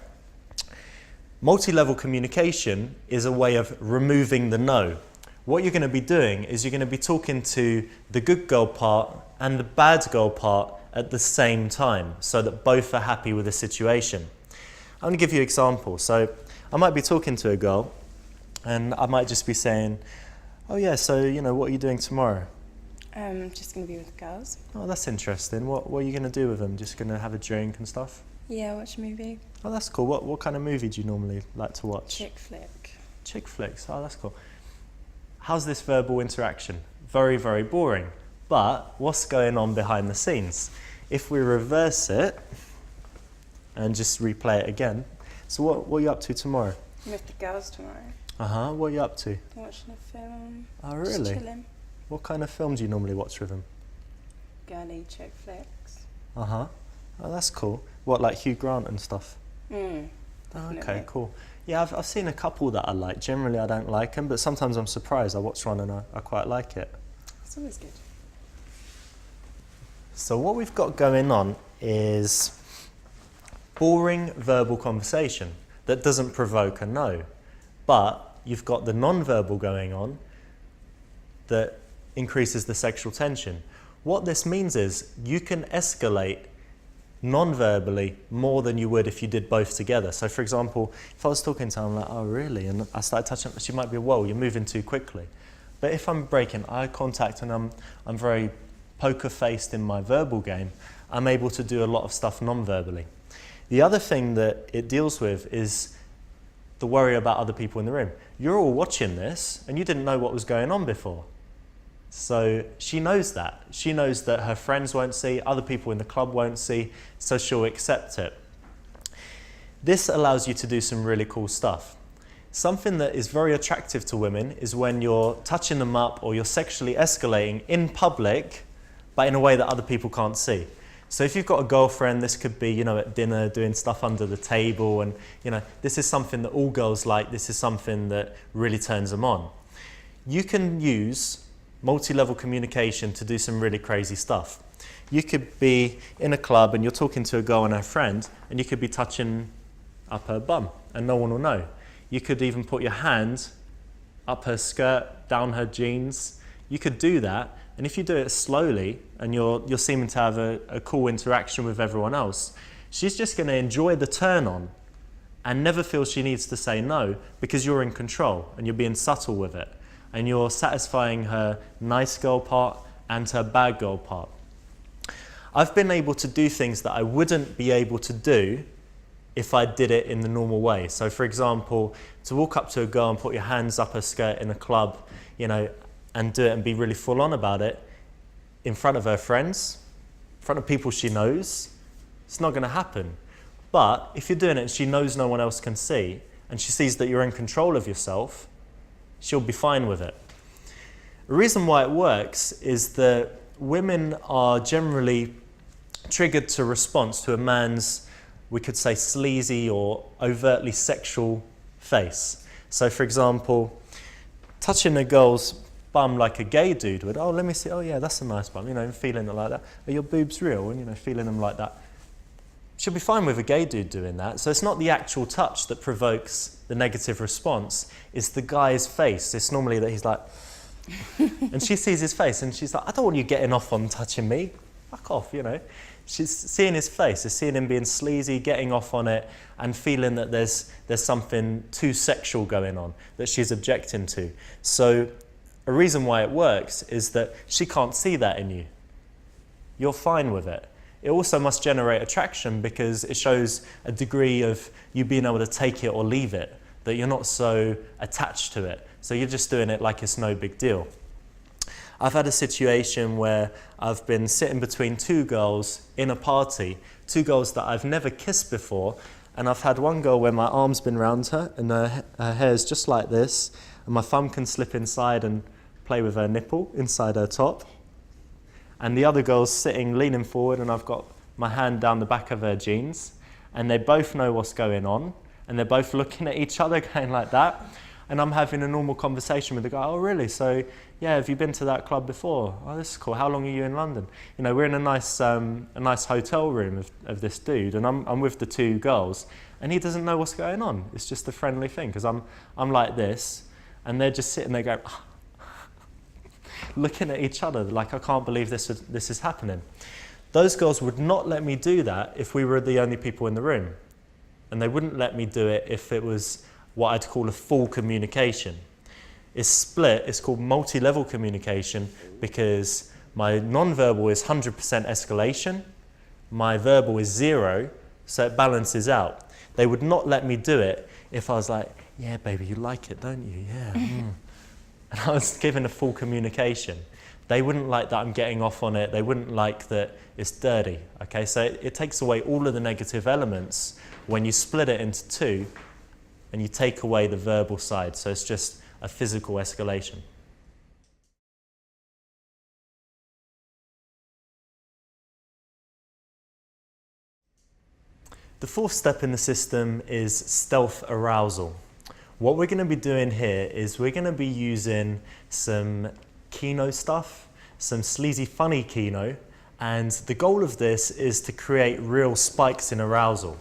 Multi-level communication is a way of removing the no. What you're going to be doing is you're going to be talking to the good girl part and the bad girl part at the same time so that both are happy with the situation. I'm going to give you an example. So I might be talking to a girl and I might just be saying, oh yeah, so what are you doing tomorrow? Just going to be with the girls. Oh, that's interesting. What are you going to do with them? Just going to have a drink and stuff? Yeah, watch a movie. Oh, that's cool. What kind of movie do you normally like to watch? Chick flick. Chick flicks. Oh, that's cool. How's this verbal interaction? Very, very boring. But what's going on behind the scenes? If we reverse it and just replay it again. So what are you up to tomorrow? I'm with the girls tomorrow. Uh-huh. What are you up to? Watching a film. Oh, really? Just chilling. What kind of film do you normally watch with them? Girly chick flicks. Uh-huh. Oh, that's cool. What, like Hugh Grant and stuff? Oh, okay, cool. Yeah, I've seen a couple that I like. Generally, I don't like them, but sometimes I'm surprised. I watch one and I quite like it. It's always good. So what we've got going on is boring verbal conversation that doesn't provoke a no. But you've got the non-verbal going on that increases the sexual tension. What this means is you can escalate non-verbally more than you would if you did both together. So for example, if I was talking to her, I'm like, oh really? And I started touching her, she might be, whoa, you're moving too quickly. But if I'm breaking eye contact and I'm very poker-faced in my verbal game, I'm able to do a lot of stuff non-verbally. The other thing that it deals with is the worry about other people in the room. You're all watching this and you didn't know what was going on before. So she knows that. She knows that her friends won't see, other people in the club won't see, so she'll accept it. This allows you to do some really cool stuff. Something that is very attractive to women is when you're touching them up or you're sexually escalating in public, but in a way that other people can't see. So if you've got a girlfriend, this could be, at dinner doing stuff under the table, and this is something that all girls like, this is something that really turns them on. You can use multi-level communication to do some really crazy stuff. You could be in a club and you're talking to a girl and her friend, and you could be touching up her bum and no one will know. You could even put your hand up her skirt, down her jeans. You could do that, and if you do it slowly and you're seeming to have a cool interaction with everyone else, she's just going to enjoy the turn on and never feel she needs to say no, because you're in control and you're being subtle with it, and you're satisfying her nice girl part and her bad girl part. I've been able to do things that I wouldn't be able to do if I did it in the normal way. So for example, to walk up to a girl and put your hands up her skirt in a club, and do it and be really full on about it in front of her friends, in front of people she knows, it's not going to happen. But if you're doing it and she knows no one else can see, and she sees that you're in control of yourself, she'll be fine with it. The reason why it works is that women are generally triggered to response to a man's, we could say, sleazy or overtly sexual face. So for example, touching a girl's bum like a gay dude would, oh, let me see, oh yeah, that's a nice bum, feeling it like that. Are your boobs real? And feeling them like that. She'll be fine with a gay dude doing that. So it's not the actual touch that provokes the negative response, it's the guy's face. It's normally that he's like, and she sees his face and she's like, I don't want you getting off on touching me. Fuck off, She's seeing his face, is seeing him being sleazy, getting off on it, and feeling that there's something too sexual going on that she's objecting to. So a reason why it works is that she can't see that in you. You're fine with it. It also must generate attraction because it shows a degree of you being able to take it or leave it, that you're not so attached to it. So you're just doing it like it's no big deal. I've had a situation where I've been sitting between two girls in a party, two girls that I've never kissed before, and I've had one girl where my arm's been round her and her hair's just like this, and my thumb can slip inside and play with her nipple inside her top. And the other girl's sitting, leaning forward, and I've got my hand down the back of her jeans, and they both know what's going on, and they're both looking at each other going like that. And I'm having a normal conversation with the guy. Oh, really? So, yeah, have you been to that club before? Oh, this is cool. How long are you in London? We're in a nice hotel room of this dude, and I'm with the two girls, and he doesn't know what's going on. It's just a friendly thing, because I'm like this, and they're just sitting there going, looking at each other like, I can't believe this is happening. Those girls would not let me do that if we were the only people in the room, and they wouldn't let me do it if it was what I'd call a full communication. It's split, it's called multi-level communication, because my non-verbal is 100% escalation, my verbal is 0, so it balances out. They would not let me do it if I was like, yeah, baby, you like it, don't you? Yeah. And I was given a full communication. They wouldn't like that I'm getting off on it, they wouldn't like that it's dirty, okay? So it takes away all of the negative elements when you split it into two, and you take away the verbal side, so it's just a physical escalation. The fourth step in the system is stealth arousal. What we're going to be doing here is we're going to be using some Kino stuff, some sleazy funny Kino, and the goal of this is to create real spikes in arousal.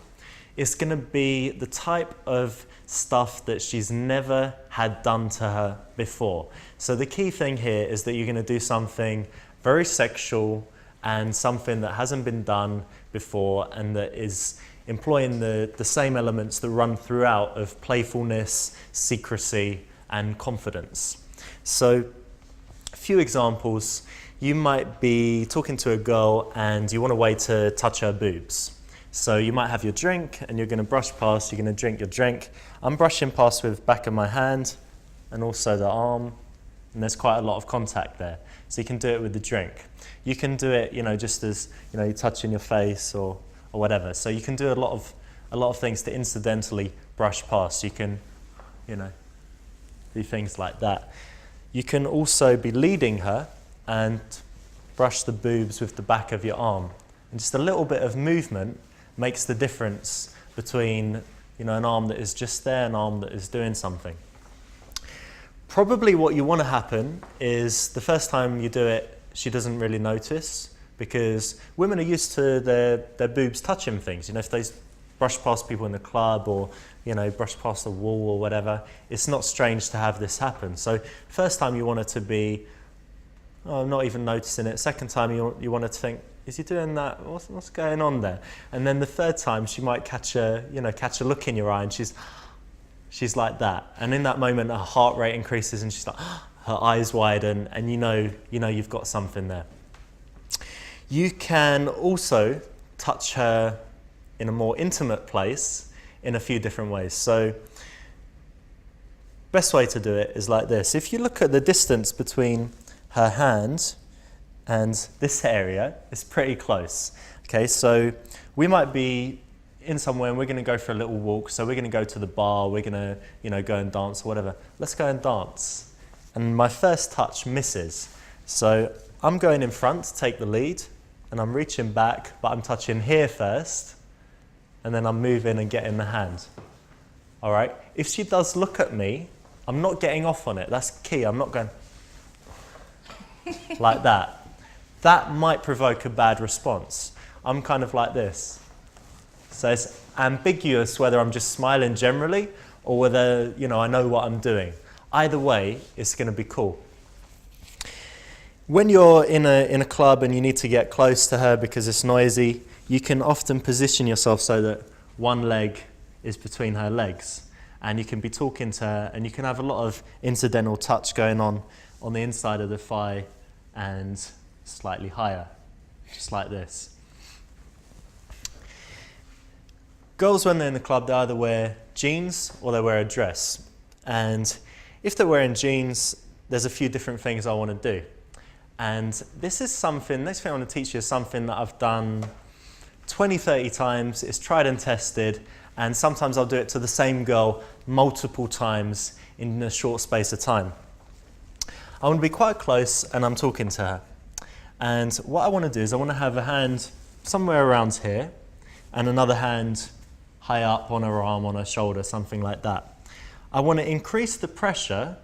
It's going to be the type of stuff that she's never had done to her before. So the key thing here is that you're going to do something very sexual and something that hasn't been done before, and that is employing the same elements that run throughout of playfulness, secrecy, and confidence. So a few examples. You might be talking to a girl and you want a way to touch her boobs. So you might have your drink and you're going to brush past, you're going to drink your drink. I'm brushing past with the back of my hand and also the arm, and there's quite a lot of contact there. So you can do it with the drink. You can do it, just as, you're touching your face or whatever. So you can do a lot of things to incidentally brush past. You can, do things like that. You can also be leading her and brush the boobs with the back of your arm. And just a little bit of movement makes the difference between an arm that is just there and an arm that is doing something. Probably what you want to happen is the first time you do it, she doesn't really notice, because women are used to their boobs touching things. If they brush past people in the club or, brush past a wall or whatever, it's not strange to have this happen. So first time you want it to be, oh, I'm not even noticing it. Second time you want it to think, is he doing that? What's going on there? And then the third time she might catch a look in your eye and she's like that. And in that moment her heart rate increases and she's like, her eyes widen, and you know you've got something there. You can also touch her in a more intimate place in a few different ways. So best way to do it is like this. If you look at the distance between her hand and this area, it's pretty close. Okay, so we might be in somewhere and we're going to go for a little walk. So we're going to go to the bar, we're going to go and dance or whatever. Let's go and dance. And my first touch misses. So I'm going in front to take the lead and I'm reaching back, but I'm touching here first and then I'm moving and getting the hand. All right, if she does look at me, I'm not getting off on it. That's key. I'm not going like that. That might provoke a bad response. I'm kind of like this. So it's ambiguous whether I'm just smiling generally or whether, I know what I'm doing. Either way, it's going to be cool. When you're in a club and you need to get close to her because it's noisy, you can often position yourself so that one leg is between her legs. And you can be talking to her and you can have a lot of incidental touch going on the inside of the thigh and slightly higher, just like this. Girls, when they're in the club, they either wear jeans or they wear a dress. And if they're wearing jeans, there's a few different things I want to do. And this is something, next thing I want to teach you is something that I've done 20, 30 times. It's tried and tested. And sometimes I'll do it to the same girl multiple times in a short space of time. I want to be quite close and I'm talking to her. And what I want to do is I want to have a hand somewhere around here and another hand high up on her arm, on her shoulder, something like that. I want to increase the pressure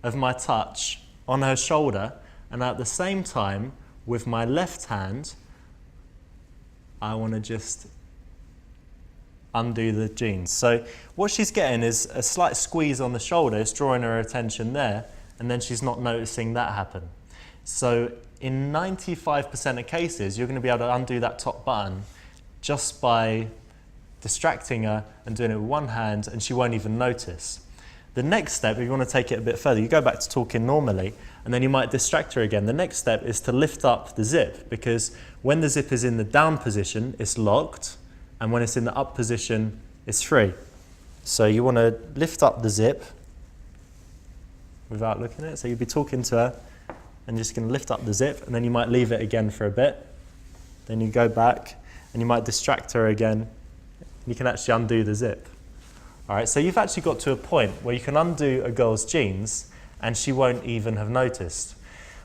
of my touch on her shoulder, and at the same time, with my left hand, I want to just undo the jeans. So what she's getting is a slight squeeze on the shoulder. It's drawing her attention there, and then she's not noticing that happen. So in 95% of cases, you're going to be able to undo that top button just by distracting her and doing it with one hand, and she won't even notice. The next step, if you want to take it a bit further, you go back to talking normally, and then you might distract her again. The next step is to lift up the zip, because when the zip is in the down position, it's locked, and when it's in the up position, it's free. So you want to lift up the zip without looking at it. So you'd be talking to her, and you're just going to lift up the zip, and then you might leave it again for a bit. Then you go back, and you might distract her again. You can actually undo the zip. All right, so you've actually got to a point where you can undo a girl's jeans and she won't even have noticed.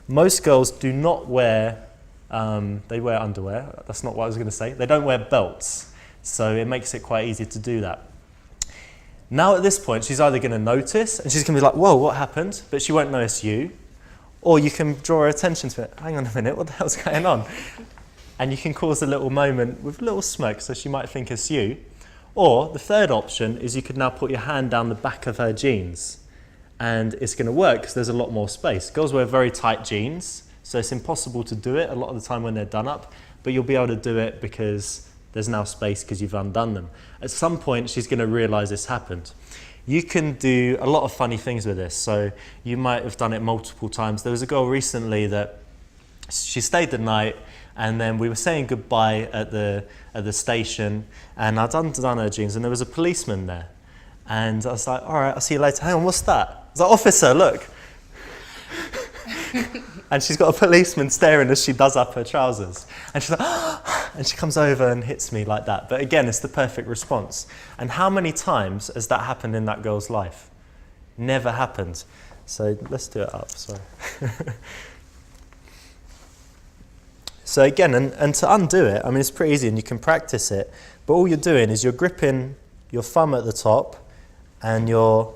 Most girls do not wear, they wear underwear. That's not what I was going to say. They don't wear belts, so it makes it quite easy to do that. Now at this point, she's either going to notice and she's going to be like, whoa, what happened? But she won't notice you. Or you can draw her attention to it. Hang on a minute, what the hell's going on? And you can cause a little moment with a little smirk, so she might think it's you. Or the third option is you could now put your hand down the back of her jeans, and it's going to work because there's a lot more space. Girls wear very tight jeans, so it's impossible to do it a lot of the time when they're done up, but you'll be able to do it because there's now space because you've undone them. At some point, she's going to realize this happened. You can do a lot of funny things with this. So you might have done it multiple times. There was a girl recently that she stayed the night, and then we were saying goodbye at the station, and I'd undone her jeans, and there was a policeman there. And I was like, all right, I'll see you later. Hang on, what's that? I was like, officer, look. And she's got a policeman staring as she does up her trousers. And she's like, ah! And she comes over and hits me like that. But again, it's the perfect response. And how many times has that happened in that girl's life? Never happened. So let's do it up, sorry. So again, and to undo it, I mean, it's pretty easy and you can practice it, but all you're doing is you're gripping your thumb at the top and your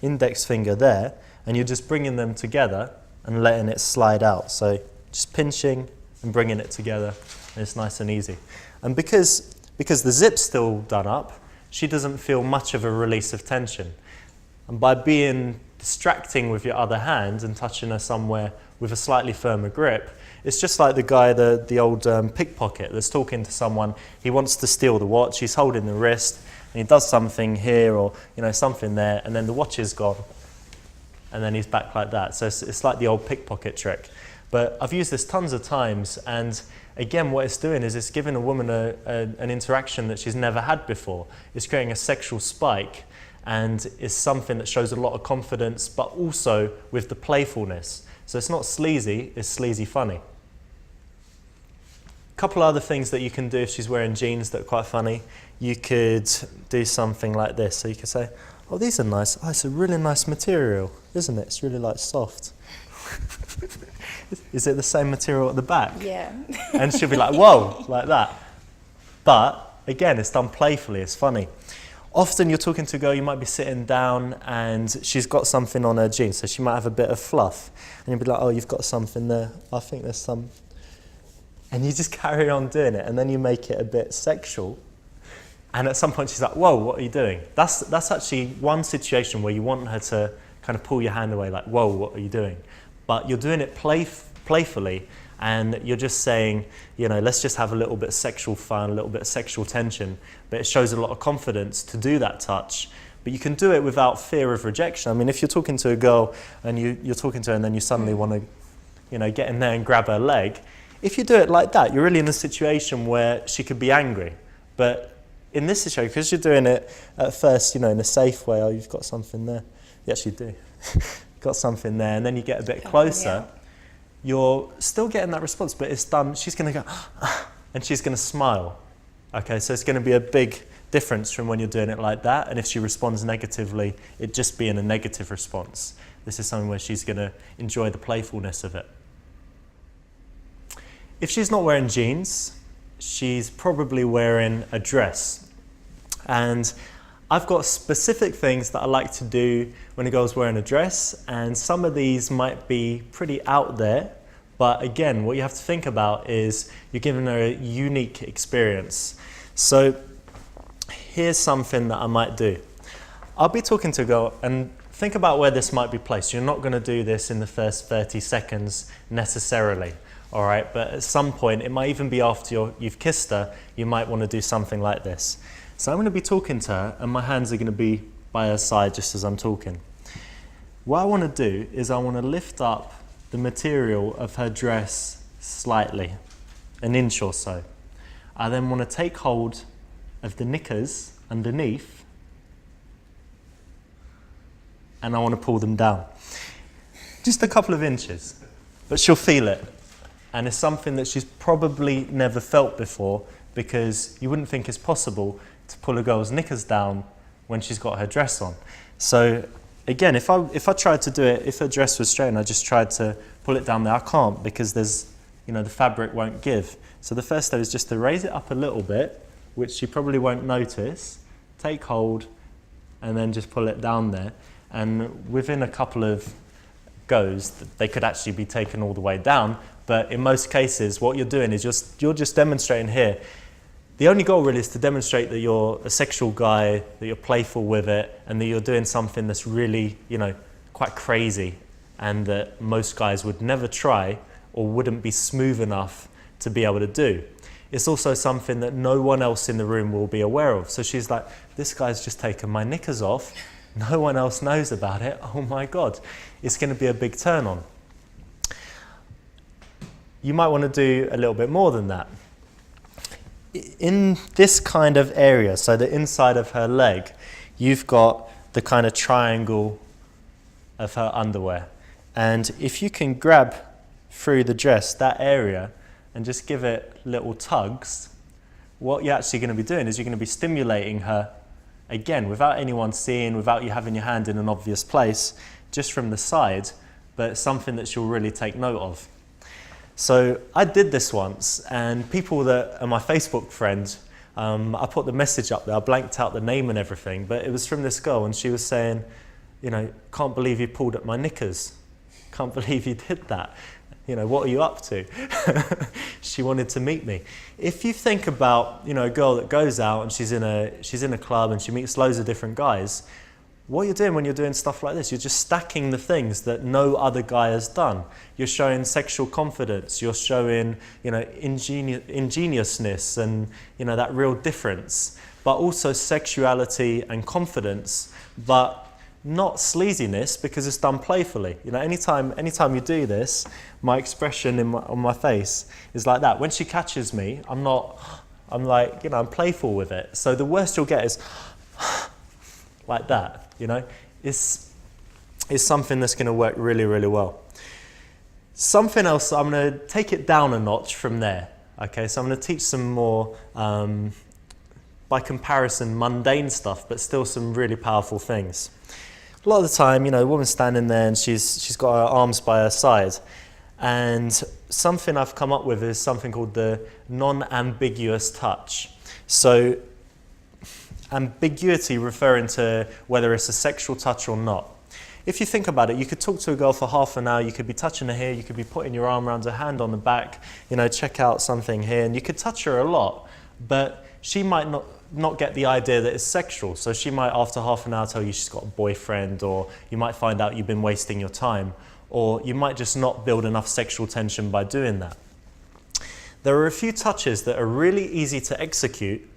index finger there, and you're just bringing them together and letting it slide out. So just pinching and bringing it together, and it's nice and easy. And because because the zip's still done up, she doesn't feel much of a release of tension. And by being distracting with your other hand and touching her somewhere with a slightly firmer grip, it's just like the guy, the old pickpocket that's talking to someone. He wants to steal the watch, he's holding the wrist, and he does something here or something there, and then the watch is gone. And then he's back like that. So it's like the old pickpocket trick. But I've used this tons of times, and again, what it's doing is it's giving a woman an interaction that she's never had before. It's creating a sexual spike, and it's something that shows a lot of confidence, but also with the playfulness. So it's not sleazy, it's sleazy funny. A couple other things that you can do if she's wearing jeans that are quite funny. You could do something like this. So you could say, oh, these are nice. Oh, it's a really nice material, isn't it? It's really like soft. Is it the same material at the back? Yeah. And she'll be like, whoa, like that. But again, it's done playfully, it's funny. Often you're talking to a girl, you might be sitting down and she's got something on her jeans, so she might have a bit of fluff. And you'll be like, oh, you've got something there. I think there's some. And you just carry on doing it, and then you make it a bit sexual. And at some point she's like, whoa, what are you doing? That's actually one situation where you want her to kind of pull your hand away, like, whoa, what are you doing? But you're doing it playfully, and you're just saying, let's just have a little bit of sexual fun, a little bit of sexual tension. But it shows a lot of confidence to do that touch. But you can do it without fear of rejection. I mean, if you're talking to a girl and you're talking to her and then you suddenly want to, get in there and grab her leg, if you do it like that, you're really in a situation where she could be angry. But in this situation, because you're doing it at first, in a safe way, oh, you've got something there. You actually do. Got something there, and then you get a bit closer. You're still getting that response, but it's done. She's going to go, and she's going to smile. Okay, so it's going to be a big difference from when you're doing it like that. And if she responds negatively, it just being a negative response. This is something where she's going to enjoy the playfulness of it. If she's not wearing jeans, she's probably wearing a dress. And I've got specific things that I like to do when a girl's wearing a dress, and some of these might be pretty out there, but again, what you have to think about is you're giving her a unique experience. So here's something that I might do. I'll be talking to a girl, and think about where this might be placed. You're not going to do this in the first 30 seconds necessarily, all right? But at some point, it might even be after you've kissed her, you might want to do something like this. So I'm going to be talking to her, and my hands are going to be by her side just as I'm talking. What I want to do is I want to lift up the material of her dress slightly, an inch or so. I then want to take hold of the knickers underneath, and I want to pull them down. Just a couple of inches, but she'll feel it. And it's something that she's probably never felt before, because you wouldn't think it's possible to pull a girl's knickers down when she's got her dress on. So again, if I tried to do it, if her dress was straight and I just tried to pull it down there, I can't, because there's, the fabric won't give. So the first step is just to raise it up a little bit, which she probably won't notice, take hold, and then just pull it down there. And within a couple of goes, they could actually be taken all the way down. But in most cases, what you're doing is you're just demonstrating here. The only goal really is to demonstrate that you're a sexual guy, that you're playful with it, and that you're doing something that's really, quite crazy, and that most guys would never try or wouldn't be smooth enough to be able to do. It's also something that no one else in the room will be aware of. So she's like, this guy's just taken my knickers off. No one else knows about it. Oh my God, it's going to be a big turn on. You might want to do a little bit more than that. In this kind of area, so the inside of her leg, you've got the kind of triangle of her underwear. And if you can grab through the dress, that area, and just give it little tugs, what you're actually going to be doing is you're going to be stimulating her, again, without anyone seeing, without you having your hand in an obvious place, just from the side, but something that she'll really take note of. So I did this once, and people that are my Facebook friends, I put the message up there, I blanked out the name and everything, but it was from this girl, and she was saying, can't believe you pulled at my knickers. Can't believe you did that. You know, what are you up to? She wanted to meet me. If you think about, you know, a girl that goes out and she's in a club and she meets loads of different guys, what you're doing when you're doing stuff like this, you're just stacking the things that no other guy has done. You're showing sexual confidence, you're showing, you know, ingenuousness and, you know, that real difference, but also sexuality and confidence, but not sleaziness, because it's done playfully. You know, anytime you do this, my expression on my face is like that. When she catches me, I'm like, you know, I'm playful with it. So the worst you'll get is like that, you know. It's something that's going to work really, really well. Something else, I'm going to take it down a notch from there. Okay, so I'm going to teach some more, by comparison, mundane stuff, but still some really powerful things. A lot of the time, you know, a woman's standing there and she's got her arms by her side. And something I've come up with is something called the non-ambiguous touch. So ambiguity referring to whether it's a sexual touch or not. If you think about it, you could talk to a girl for half an hour, you could be touching her here, you could be putting your arm around her, hand on the back, you know, check out something here, and you could touch her a lot, but she might not get the idea that it's sexual. So she might, after half an hour, tell you she's got a boyfriend, or you might find out you've been wasting your time, or you might just not build enough sexual tension by doing that. There are a few touches that are really easy to execute,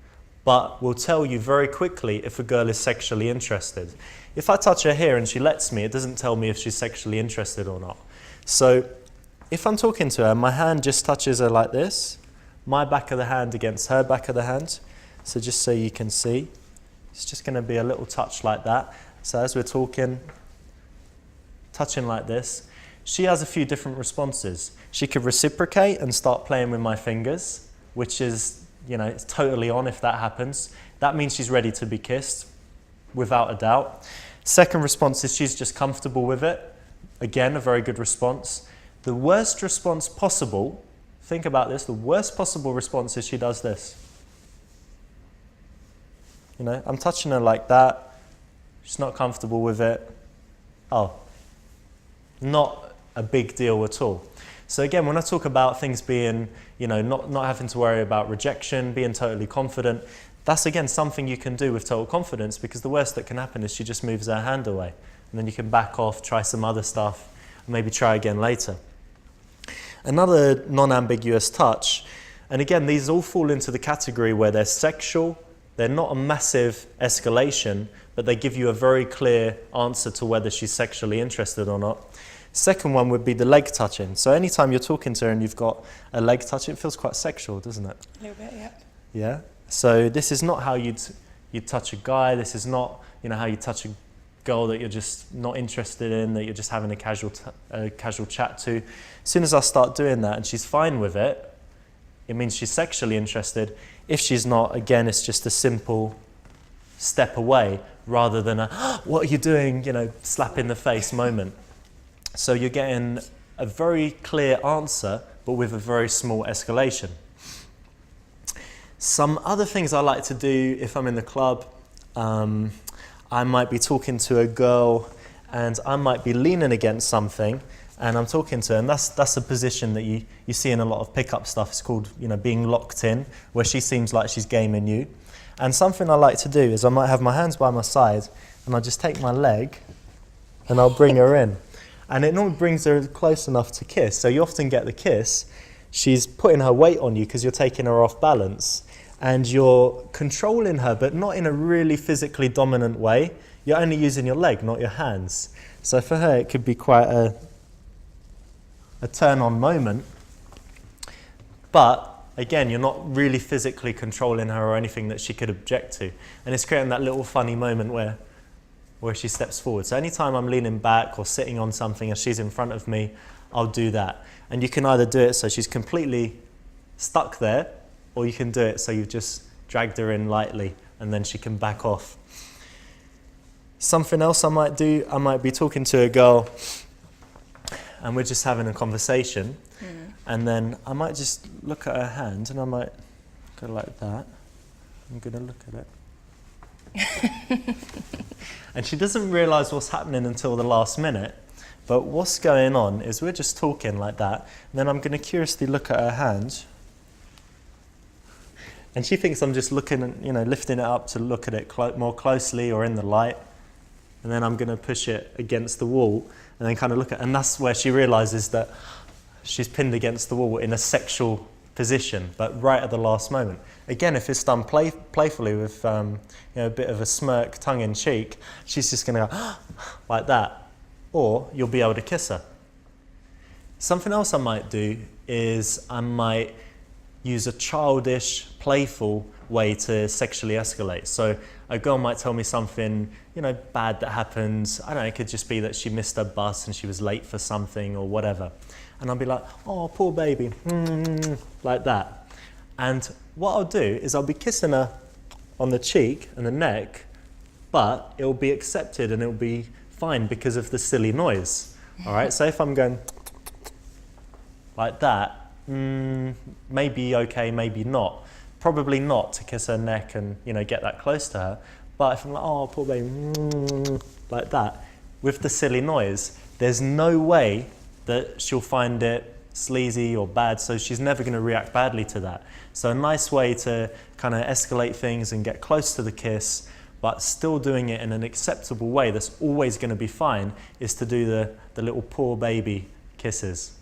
but will tell you very quickly if a girl is sexually interested. If I touch her here and she lets me, it doesn't tell me if she's sexually interested or not. So if I'm talking to her, my hand just touches her like this, my back of the hand against her back of the hand. So just so you can see, it's just going to be a little touch like that. So as we're talking, touching like this, she has a few different responses. She could reciprocate and start playing with my fingers, which is, you know, it's totally on if that happens. That means she's ready to be kissed, without a doubt. Second response is she's just comfortable with it. Again, a very good response. The worst response possible, think about this, the worst possible response is she does this. You know, I'm touching her like that, she's not comfortable with it. Oh, not a big deal at all. So again, when I talk about things being, you know, not having to worry about rejection, being totally confident, that's again something you can do with total confidence, because the worst that can happen is she just moves her hand away. And then you can back off, try some other stuff, and maybe try again later. Another non-ambiguous touch, and again, these all fall into the category where they're sexual, they're not a massive escalation, but they give you a very clear answer to whether she's sexually interested or not. Second one would be the leg touching. So anytime you're talking to her and you've got a leg touch, it feels quite sexual, doesn't it? A little bit, yeah. Yeah? So this is not how you'd touch a guy, this is not, you know, how you touch a girl that you're just not interested in, that you're just having a casual chat to. As soon as I start doing that and she's fine with it, it means she's sexually interested. If she's not, again, it's just a simple step away rather than a, what are you doing, you know, slap in the face moment. So you're getting a very clear answer, but with a very small escalation. Some other things I like to do if I'm in the club, I might be talking to a girl and I might be leaning against something and I'm talking to her, and that's a position that you see in a lot of pickup stuff. It's called, you know, being locked in, where she seems like she's gaming you. And something I like to do is I might have my hands by my side and I'll just take my leg and I'll bring her in. And it normally brings her close enough to kiss. So you often get the kiss. She's putting her weight on you because you're taking her off balance. And you're controlling her, but not in a really physically dominant way. You're only using your leg, not your hands. So for her, it could be quite a turn-on moment. But again, you're not really physically controlling her or anything that she could object to. And it's creating that little funny moment where she steps forward. So anytime I'm leaning back or sitting on something and she's in front of me, I'll do that. And you can either do it so she's completely stuck there, or you can do it so you've just dragged her in lightly and then she can back off. Something else I might do, I might be talking to a girl and we're just having a conversation, and then I might just look at her hand and I might go like that. I'm going to look at it. And she doesn't realise what's happening until the last minute, But what's going on is we're just talking like that, and then I'm going to curiously look at her hand, and she thinks I'm just looking, lifting it up to look at it more closely or in the light, and then I'm going to push it against the wall, and then kind of look at, and that's where she realizes that she's pinned against the wall in a sexual position, but right at the last moment. Again, if it's done playfully with a bit of a smirk, tongue in cheek, she's just going to go like that. Or you'll be able to kiss her. Something else I might do is I might use a childish, playful way to sexually escalate. So a girl might tell me something, bad that happened. I don't know, it could just be that she missed her bus and she was late for something or whatever. And I'll be like, oh, poor baby, like that. And what I'll do is I'll be kissing her on the cheek and the neck, but it'll be accepted and it'll be fine because of the silly noise. All right, so if I'm going like that, maybe okay, maybe not. Probably not to kiss her neck and get that close to her. But if I'm like, oh, poor baby, like that, with the silly noise, there's no way that she'll find it sleazy or bad, so she's never going to react badly to that. So a nice way to kind of escalate things and get close to the kiss, but still doing it in an acceptable way that's always going to be fine, is to do the little poor baby kisses.